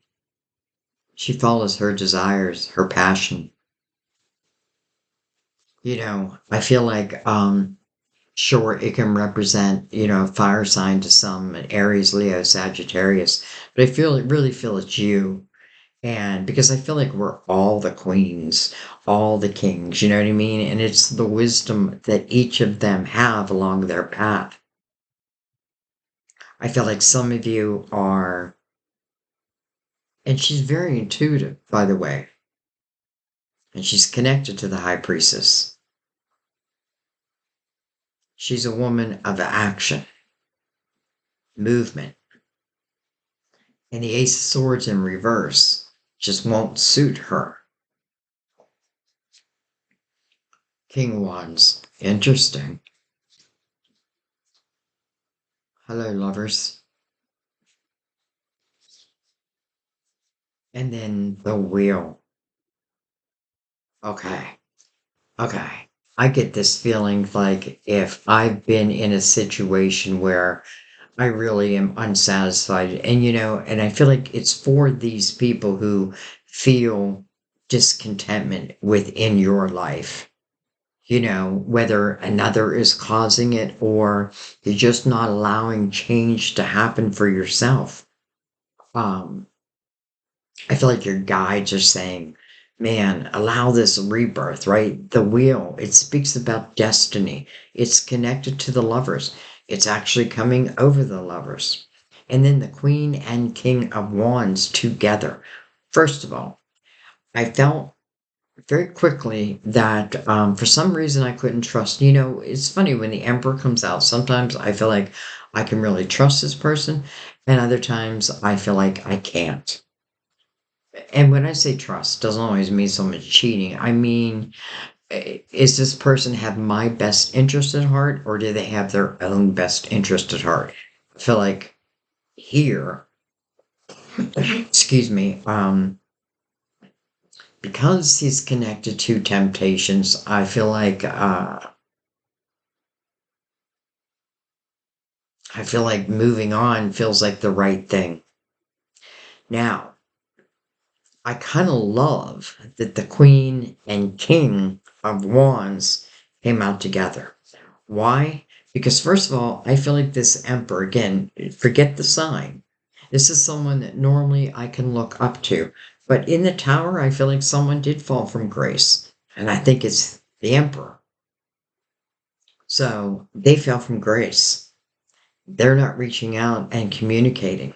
She follows her desires, her passion. I feel like, sure, it can represent, fire sign to some, Aries, Leo, Sagittarius, but really feel it's you. And because I feel like we're all the queens, all the kings, you know what I mean? And it's the wisdom that each of them have along their path. I feel like some of you are, and she's very intuitive, by the way, and she's connected to the High Priestess. She's a woman of action, movement. And the Ace of Swords in reverse just won't suit her. King of Wands. Interesting. Hello, lovers. And then the Wheel. Okay. Okay. I get this feeling like if I've been in a situation where I really am unsatisfied, and I feel like it's for these people who feel discontentment within your life, whether another is causing it or you're just not allowing change to happen for yourself. I feel like your guides are saying, man, allow this rebirth, right? The wheel, it speaks about destiny. It's connected to the lovers. It's actually coming over the lovers. And then the Queen and King of Wands together. First of all, I felt very quickly that for some reason I couldn't trust. It's funny when the Emperor comes out, sometimes I feel like I can really trust this person, and other times I feel like I can't. And when I say trust, doesn't always mean so much cheating. I mean, is this person have my best interest at heart, or do they have their own best interest at heart? I feel like here, excuse me, because he's connected to temptations, I feel like moving on feels like the right thing. Now, I kind of love that the Queen and King of Wands came out together. Why? Because, first of all, I feel like this Emperor, again, forget the sign. This is someone that normally I can look up to. But in the Tower, I feel like someone did fall from grace. And I think it's the Emperor. So they fell from grace. They're not reaching out and communicating.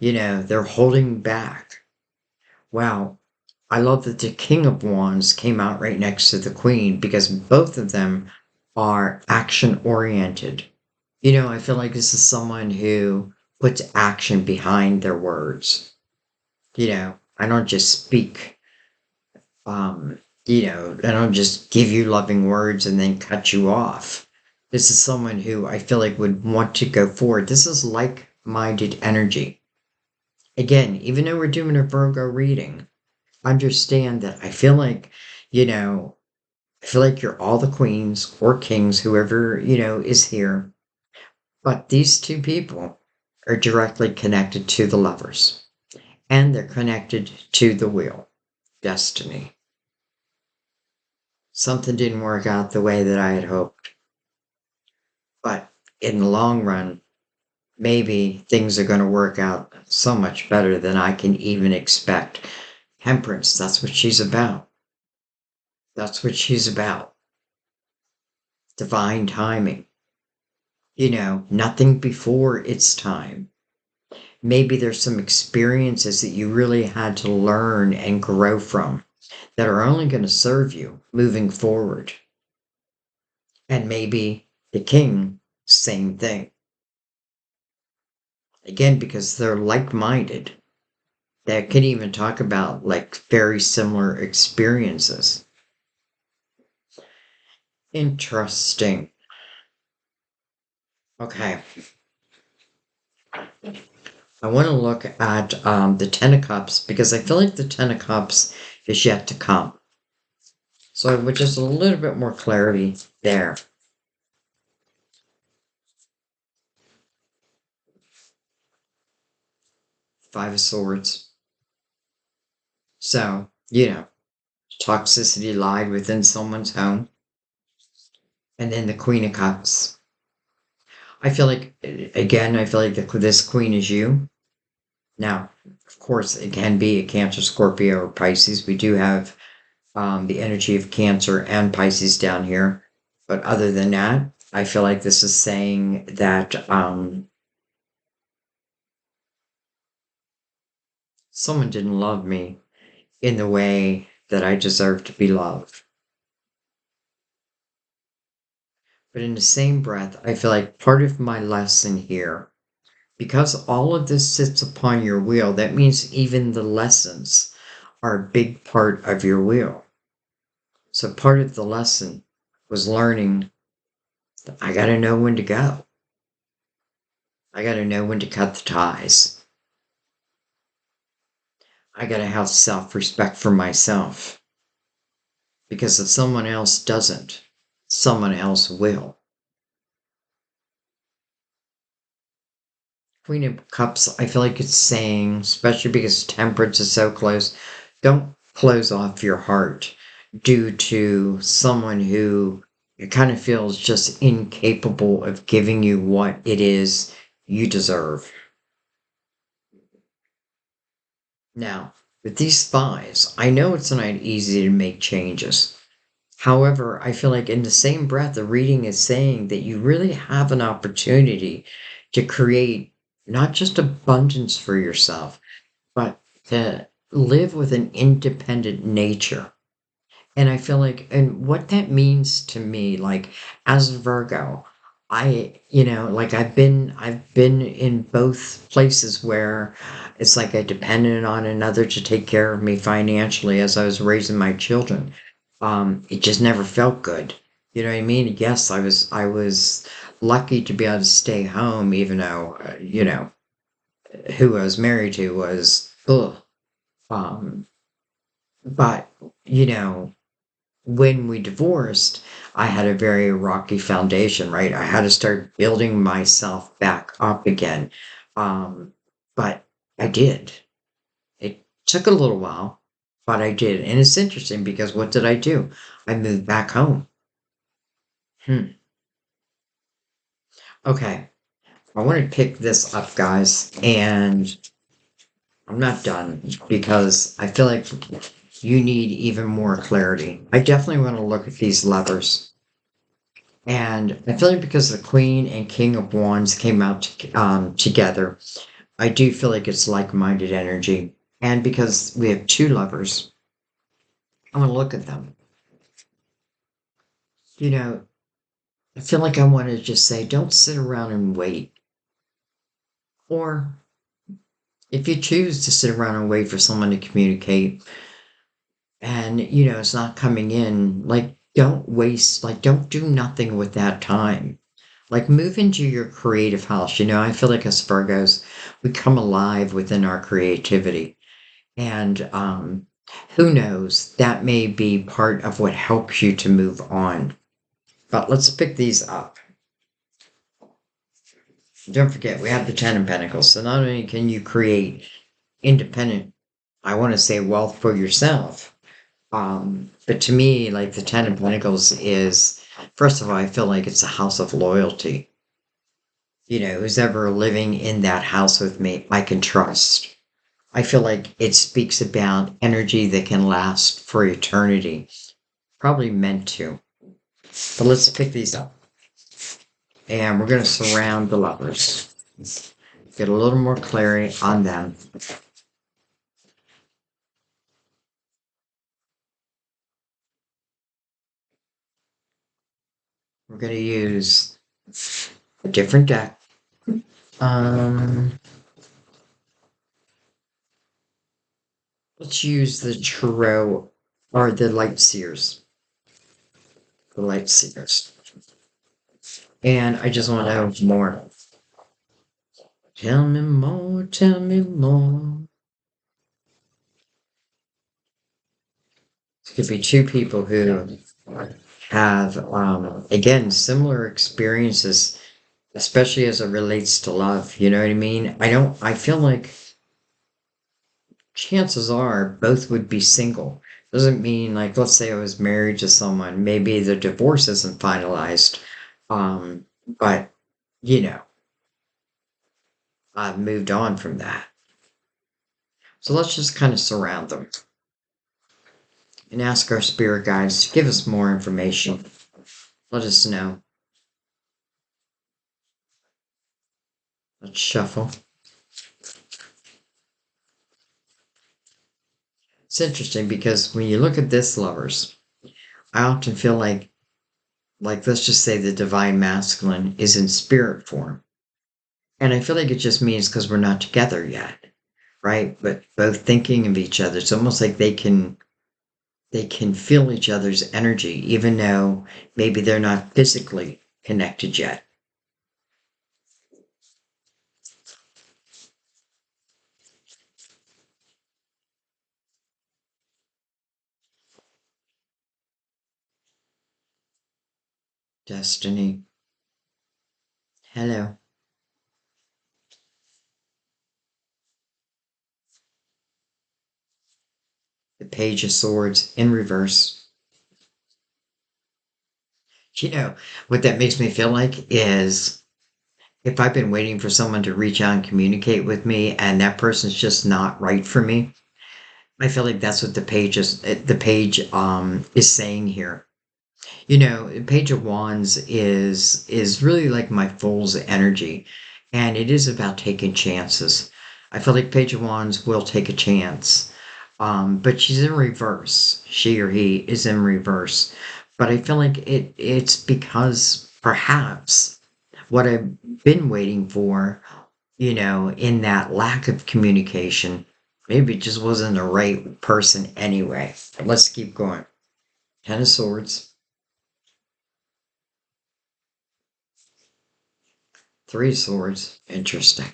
They're holding back. Wow. I love that the King of Wands came out right next to the Queen because both of them are action oriented. I feel like this is someone who puts action behind their words. I don't just speak, um, I don't just give you loving words and then cut you off. This is someone who I feel like would want to go forward. This is like minded energy. Again, even though we're doing a Virgo reading, understand that I feel like you're all the queens or kings, whoever, is here. But these two people are directly connected to the lovers, and they're connected to the wheel, destiny. Something didn't work out the way that I had hoped. But in the long run, maybe things are going to work out so much better than I can even expect. Temperance, that's what she's about. That's what she's about. Divine timing. Nothing before its time. Maybe there's some experiences that you really had to learn and grow from that are only going to serve you moving forward. And maybe the king, same thing. Again, because they're like minded, they can even talk about like very similar experiences. Interesting. Okay. I want to look at the Ten of Cups because I feel like the Ten of Cups is yet to come. So with just a little bit more clarity there. Five of Swords. So, toxicity lied within someone's home. And then the Queen of Cups. I feel like, again, this Queen is you. Now, of course, it can be a Cancer, Scorpio, or Pisces. We do have the energy of Cancer and Pisces down here. But other than that, I feel like this is saying that someone didn't love me in the way that I deserve to be loved. But in the same breath, I feel like part of my lesson here, because all of this sits upon your wheel, that means even the lessons are a big part of your wheel. So part of the lesson was learning that I got to know when to go. I got to know when to cut the ties. I got to have self-respect for myself. Because if someone else doesn't, someone else will. Queen of Cups, I feel like it's saying, especially because temperance is so close, don't close off your heart due to someone who it kind of feels just incapable of giving you what it is you deserve. Now, with these spies, I know it's not easy to make changes. However, I feel like in the same breath, the reading is saying that you really have an opportunity to create not just abundance for yourself, but to live with an independent nature. And I feel like, and what that means to me, like as a Virgo, like I've been in both places where it's like I depended on another to take care of me financially as I was raising my children. It just never felt good. You know what I mean? Yes, I was lucky to be able to stay home, even though, who I was married to was, ugh. Um, but, you know, when we divorced, I had a very rocky foundation, right? I had to start building myself back up again. Um, but I did. It took a little while, but I did. And it's interesting because what did I do? I moved back home. Hmm. Okay. I want to pick this up, guys, and I'm not done because I feel like you need even more clarity. I definitely want to look at these levers. And I feel like because the Queen and King of Wands came out together, I do feel like it's like-minded energy. And because we have two lovers, I want to look at them. You know, I feel like I want to just say, don't sit around and wait. Or if you choose to sit around and wait for someone to communicate and, it's not coming in, like, don't waste, like, don't do nothing with that time. Like, move into your creative house. I feel like as Virgos, we come alive within our creativity. And who knows, that may be part of what helps you to move on. But let's pick these up. Don't forget, we have the Ten of Pentacles. So not only can you create independent, I want to say wealth for yourself, but to me, like the Ten of Pentacles is, first of all, I feel like it's a house of loyalty. Who's ever living in that house with me, I can trust. I feel like it speaks about energy that can last for eternity. Probably meant to. But let's pick these up. And we're going to surround the lovers. Get a little more clarity on them. We're going to use a different deck. Um, let's use the Tarot or the Light Seers. The Light Seers. And I just want to know more. Tell me more, tell me more. It could be two people who have, again, similar experiences, especially as it relates to love. You know what I mean? I feel like chances are both would be single. Doesn't mean, like, let's say I was married to someone, maybe the divorce isn't finalized. But, you know, I've moved on from that. So let's just kind of surround them and ask our spirit guides to give us more information. Let us know. Let's shuffle. It's interesting because when you look at this, lovers, I often feel like let's just say the divine masculine is in spirit form. And I feel like it just means because we're not together yet, right? But both thinking of each other. It's almost like they can feel each other's energy, even though maybe they're not physically connected yet. Destiny. Hello. The Page of Swords in reverse. What that makes me feel like is if I've been waiting for someone to reach out and communicate with me and that person's just not right for me, I feel like that's what the page is saying here. Page of Wands is really like my Fool's energy, and it is about taking chances. I feel like Page of Wands will take a chance, but she's in reverse. She or he is in reverse, but I feel like it's because perhaps what I've been waiting for, in that lack of communication, maybe it just wasn't the right person anyway. But let's keep going. Ten of Swords. Three swords. Interesting.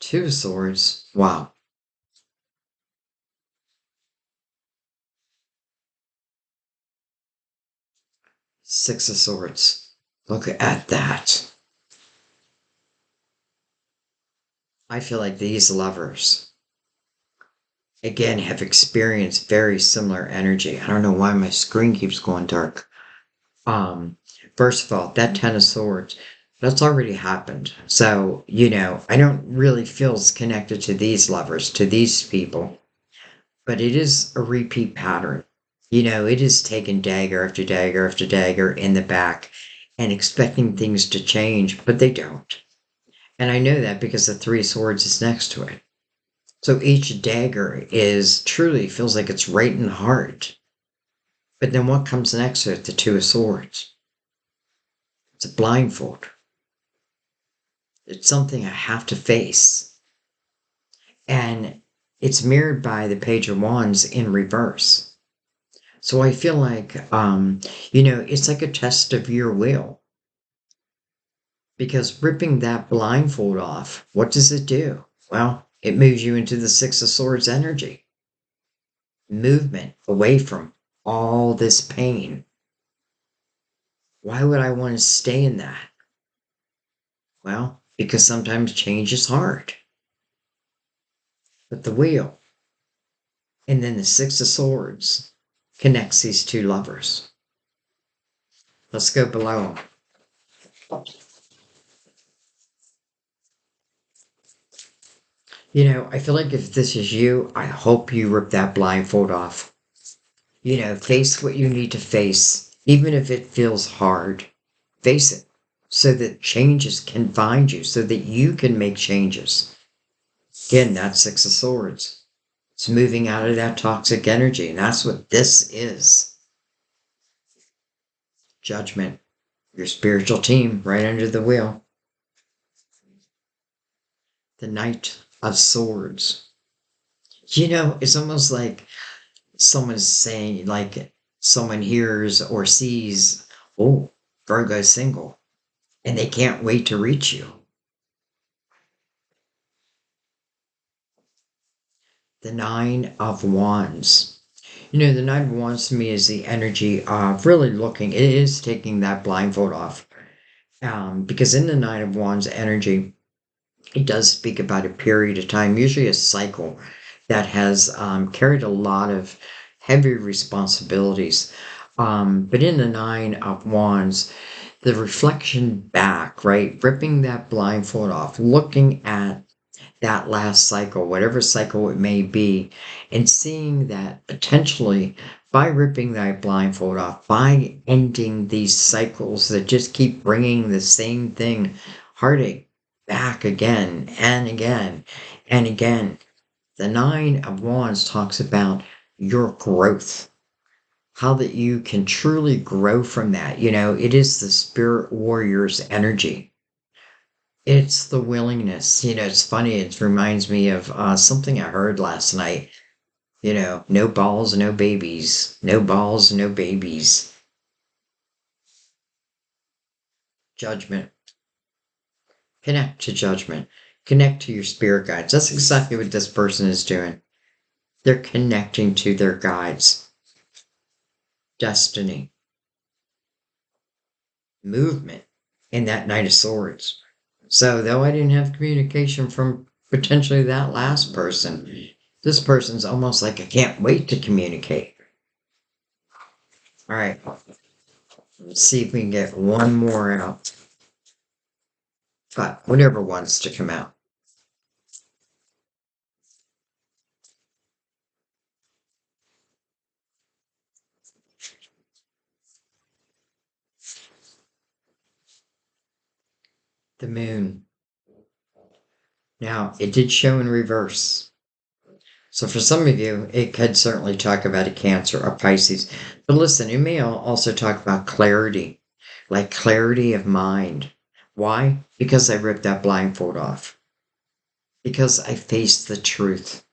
Two swords. Wow. Six of swords. Look at that. I feel like these lovers, again, have experienced very similar energy. I don't know why my screen keeps going dark. Um, First of all, that Ten of Swords, that's already happened. So, I don't really feel as connected to these lovers, to these people, but it is a repeat pattern. It is taking dagger after dagger after dagger in the back and expecting things to change, but they don't. And I know that because the Three of Swords is next to it. So each dagger is truly feels like it's right in the heart. But then what comes next to it? The Two of Swords. It's a blindfold. It's something I have to face. And it's mirrored by the Page of Wands in reverse. So I feel like, it's like a test of your will. Because ripping that blindfold off, what does it do? Well, it moves you into the Six of Swords energy. Movement away from all this pain. Why would I want to stay in that? Well, because sometimes change is hard. But the wheel, and then the Six of Swords, connects these two lovers. Let's go below them. I feel like if this is you, I hope you rip that blindfold off. Face what you need to face, even if it feels hard. Face it so that changes can find you, so that you can make changes. Again, that's Six of Swords. It's moving out of that toxic energy, and that's what this is. Judgment, your spiritual team right under the wheel. The Knight of Swords. It's almost like someone's saying, like someone hears or sees, oh, Virgo's single, and they can't wait to reach you. The Nine of Wands. The Nine of Wands to me is the energy of really looking, it is taking that blindfold off. Because in the Nine of Wands energy, it does speak about a period of time, usually a cycle, that has carried a lot of heavy responsibilities. But in the Nine of Wands, the reflection back, right? Ripping that blindfold off, looking at that last cycle, whatever cycle it may be, and seeing that potentially by ripping that blindfold off, by ending these cycles that just keep bringing the same thing, heartache, back again and again and again. The Nine of Wands talks about your growth, how that you can truly grow from that. It is the spirit warrior's energy. It's the willingness. It's funny. It reminds me of something I heard last night. No balls, no babies. No balls, no babies. Judgment. Connect to judgment. Connect to your spirit guides. That's exactly what this person is doing. They're connecting to their guides. Destiny. Movement. And that Knight of Swords. So, though I didn't have communication from potentially that last person, this person's almost like, I can't wait to communicate. All right, let's see if we can get one more out. But whatever wants to come out. The moon. Now, it did show in reverse. So for some of you, it could certainly talk about a Cancer or Pisces. But listen, it may also talk about clarity, like clarity of mind. Why? Because I ripped that blindfold off. Because I faced the truth,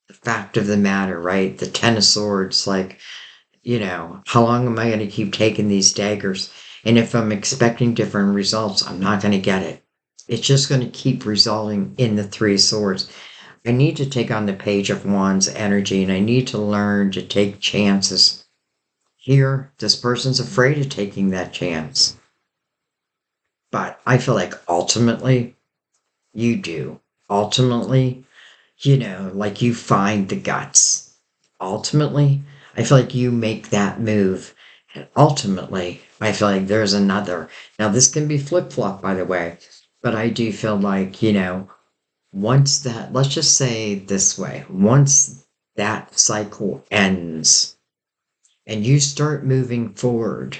the fact of the matter, right? The Ten of Swords, like, how long am I going to keep taking these daggers? And if I'm expecting different results, I'm not going to get it. It's just going to keep resulting in the Three of Swords. I need to take on the Page of Wands energy, and I need to learn to take chances. Here, this person's afraid of taking that chance. But I feel like ultimately, you do. Ultimately, like you find the guts. Ultimately, I feel like you make that move. And ultimately, I feel like there's another. Now, this can be flip flop, by the way, but I do feel like, once that, let's just say this way, once that cycle ends and you start moving forward,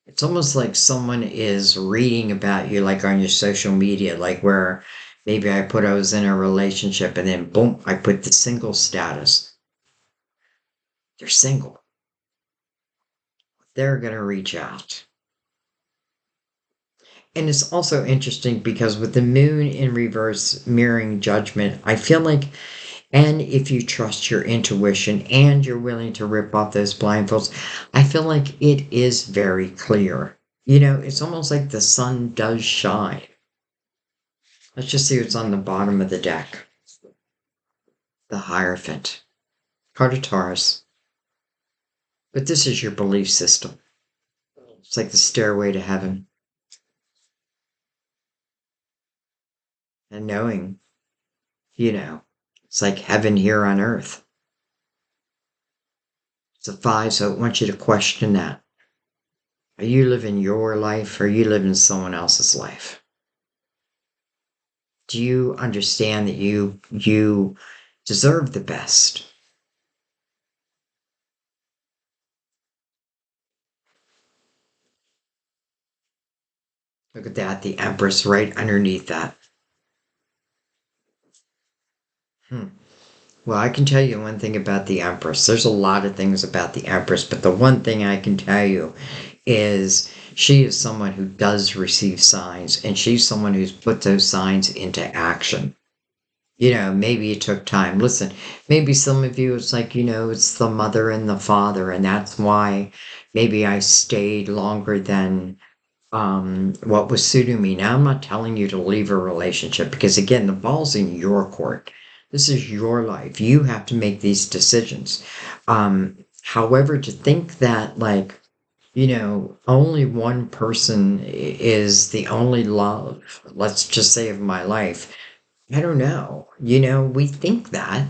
it's almost like someone is reading about you, like on your social media, like where maybe I was in a relationship and then boom, I put the single status. They're single. They're going to reach out. And it's also interesting because with the moon in reverse mirroring judgment, I feel like, and if you trust your intuition and you're willing to rip off those blindfolds, I feel like it is very clear. It's almost like the sun does shine. Let's just see what's on the bottom of the deck. The Hierophant. Card of Taurus. But this is your belief system. It's like the stairway to heaven. And knowing, it's like heaven here on earth. It's a five, so I want you to question that. Are you living your life or are you living someone else's life? Do you understand that you deserve the best? Look at that, the Empress right underneath that. Hmm. Well, I can tell you one thing about the Empress. There's a lot of things about the Empress, but the one thing I can tell you is she is someone who does receive signs, and she's someone who's put those signs into action. Maybe it took time. Listen, maybe some of you, it's like, it's the mother and the father, and that's why maybe I stayed longer than what was suiting me. Now, I'm not telling you to leave a relationship because, again, the ball's in your court. This is your life. You have to make these decisions. However, to think that, like, only one person is the only love, let's just say, of my life. I don't know. We think that.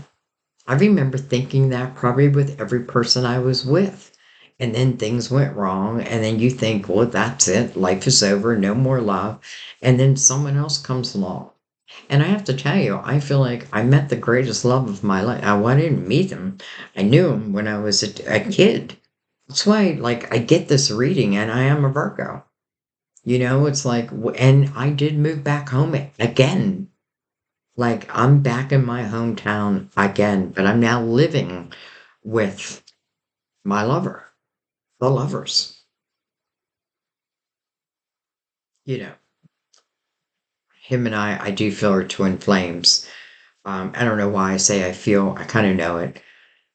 I remember thinking that probably with every person I was with. And then things went wrong. And then you think, well, that's it. Life is over. No more love. And then someone else comes along. And I have to tell you, I feel like I met the greatest love of my life. I didn't meet him. I knew him when I was a kid. That's why, like, I get this reading and I am a Virgo. It's like, and I did move back home again. Like, I'm back in my hometown again, but I'm now living with my lover, the lovers. You know, him and I do feel are twin flames. I don't know why I say I feel, I kind of know it.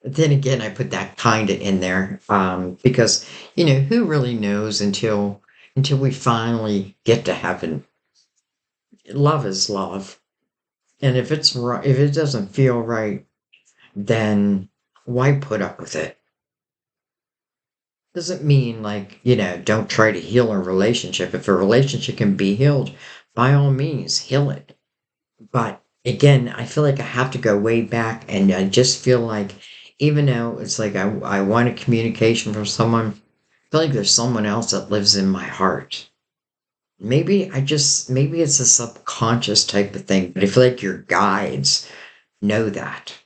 But then again, I put that kind of in there because, who really knows until we finally get to heaven. Love is love. And if it's right, if it doesn't feel right, then why put up with it? Doesn't mean like, don't try to heal a relationship. If a relationship can be healed, by all means, heal it. But again, I feel like I have to go way back and I just feel like even though it's like I want a communication from someone, I feel like there's someone else that lives in my heart. Maybe it's a subconscious type of thing, but I feel like your guides know that.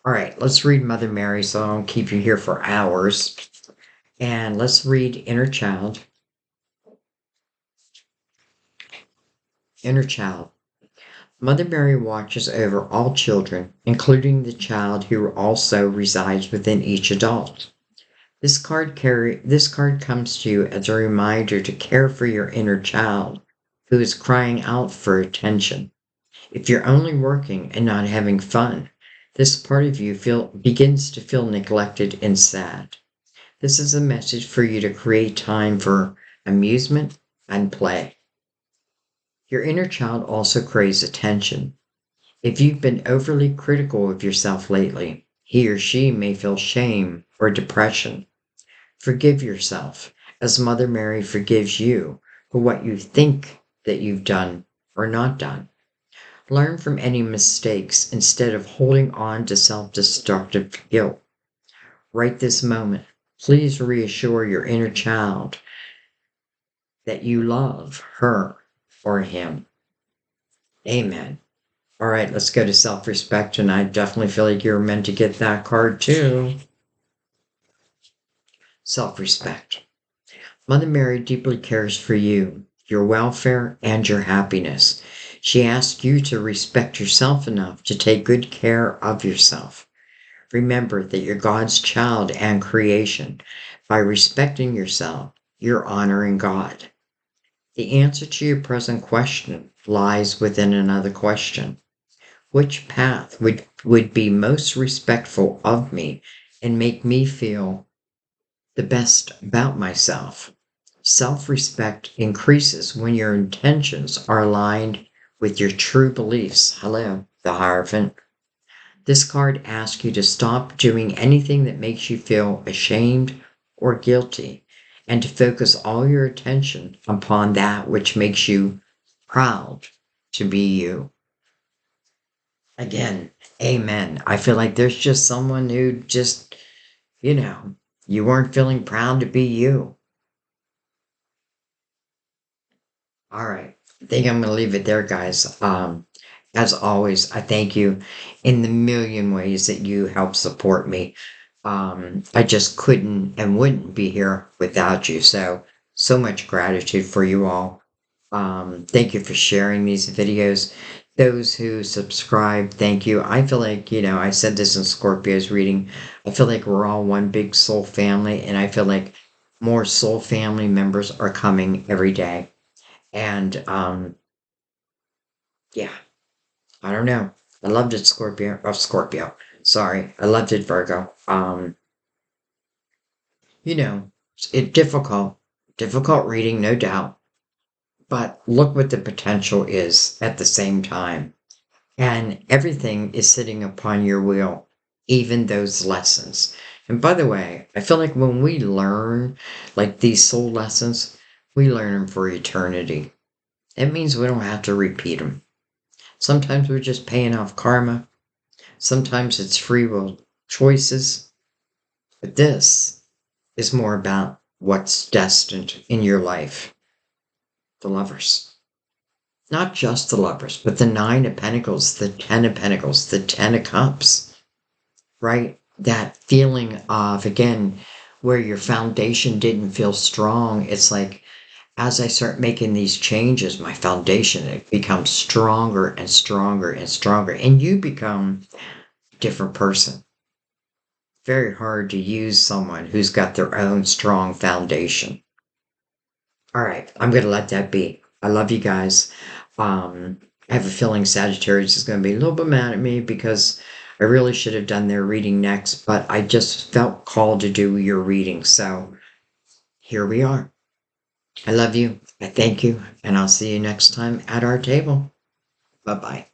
All right, let's read Mother Mary so I don't keep you here for hours. And let's read Inner Child. Inner Child. Mother Mary watches over all children, including the child who also resides within each adult. This card comes to you as a reminder to care for your inner child who is crying out for attention. If you're only working and not having fun, this part of you begins to feel neglected and sad. This is a message for you to create time for amusement and play. Your inner child also craves attention. If you've been overly critical of yourself lately, he or she may feel shame or depression. Forgive yourself, as Mother Mary forgives you for what you think that you've done or not done. Learn from any mistakes instead of holding on to self-destructive guilt. Right this moment, please reassure your inner child that you love her or him. Amen. All right, let's go to self-respect. And I definitely feel like you're meant to get that card too. Self-respect. Mother Mary deeply cares for you, your welfare, and your happiness. She asks you to respect yourself enough to take good care of yourself. Remember that you're God's child and creation. By respecting yourself, you're honoring God. The answer to your present question lies within another question. Which path would be most respectful of me and make me feel the best about myself? Self-respect increases when your intentions are aligned with your true beliefs. Hello, the Hierophant. This card asks you to stop doing anything that makes you feel ashamed or guilty and to focus all your attention upon that which makes you proud to be you. Again, amen. I feel like there's just someone who just, you weren't feeling proud to be you. All right. I think I'm going to leave it there, guys. As always, I thank you in the million ways that you help support me. I just couldn't and wouldn't be here without you. So much gratitude for you all. Thank you for sharing these videos. Those who subscribe, thank you. I feel like, I said this in Scorpio's reading. I feel like we're all one big soul family, and I feel like more soul family members are coming every day. And yeah, I don't know. I loved it, Scorpio. Oh, Scorpio. Sorry, I loved it, Virgo. You know, it's difficult reading, no doubt. But look what the potential is at the same time. And everything is sitting upon your wheel, even those lessons. And by the way, I feel like when we learn like these soul lessons, we learn them for eternity. It means we don't have to repeat them. Sometimes we're just paying off karma. Sometimes it's free will choices. But this is more about what's destined in your life. The Lovers. Not just the Lovers, but the Nine of Pentacles, the Ten of Pentacles, the Ten of Cups, right? That feeling of, again, where your foundation didn't feel strong. It's like, as I start making these changes, my foundation, it becomes stronger and stronger and stronger. And you become a different person. Very hard to use someone who's got their own strong foundation. All right, I'm going to let that be. I love you guys. I have a feeling Sagittarius is going to be a little bit mad at me because I really should have done their reading next, but I just felt called to do your reading. So here we are. I love you. I thank you. And I'll see you next time at our table. Bye-bye.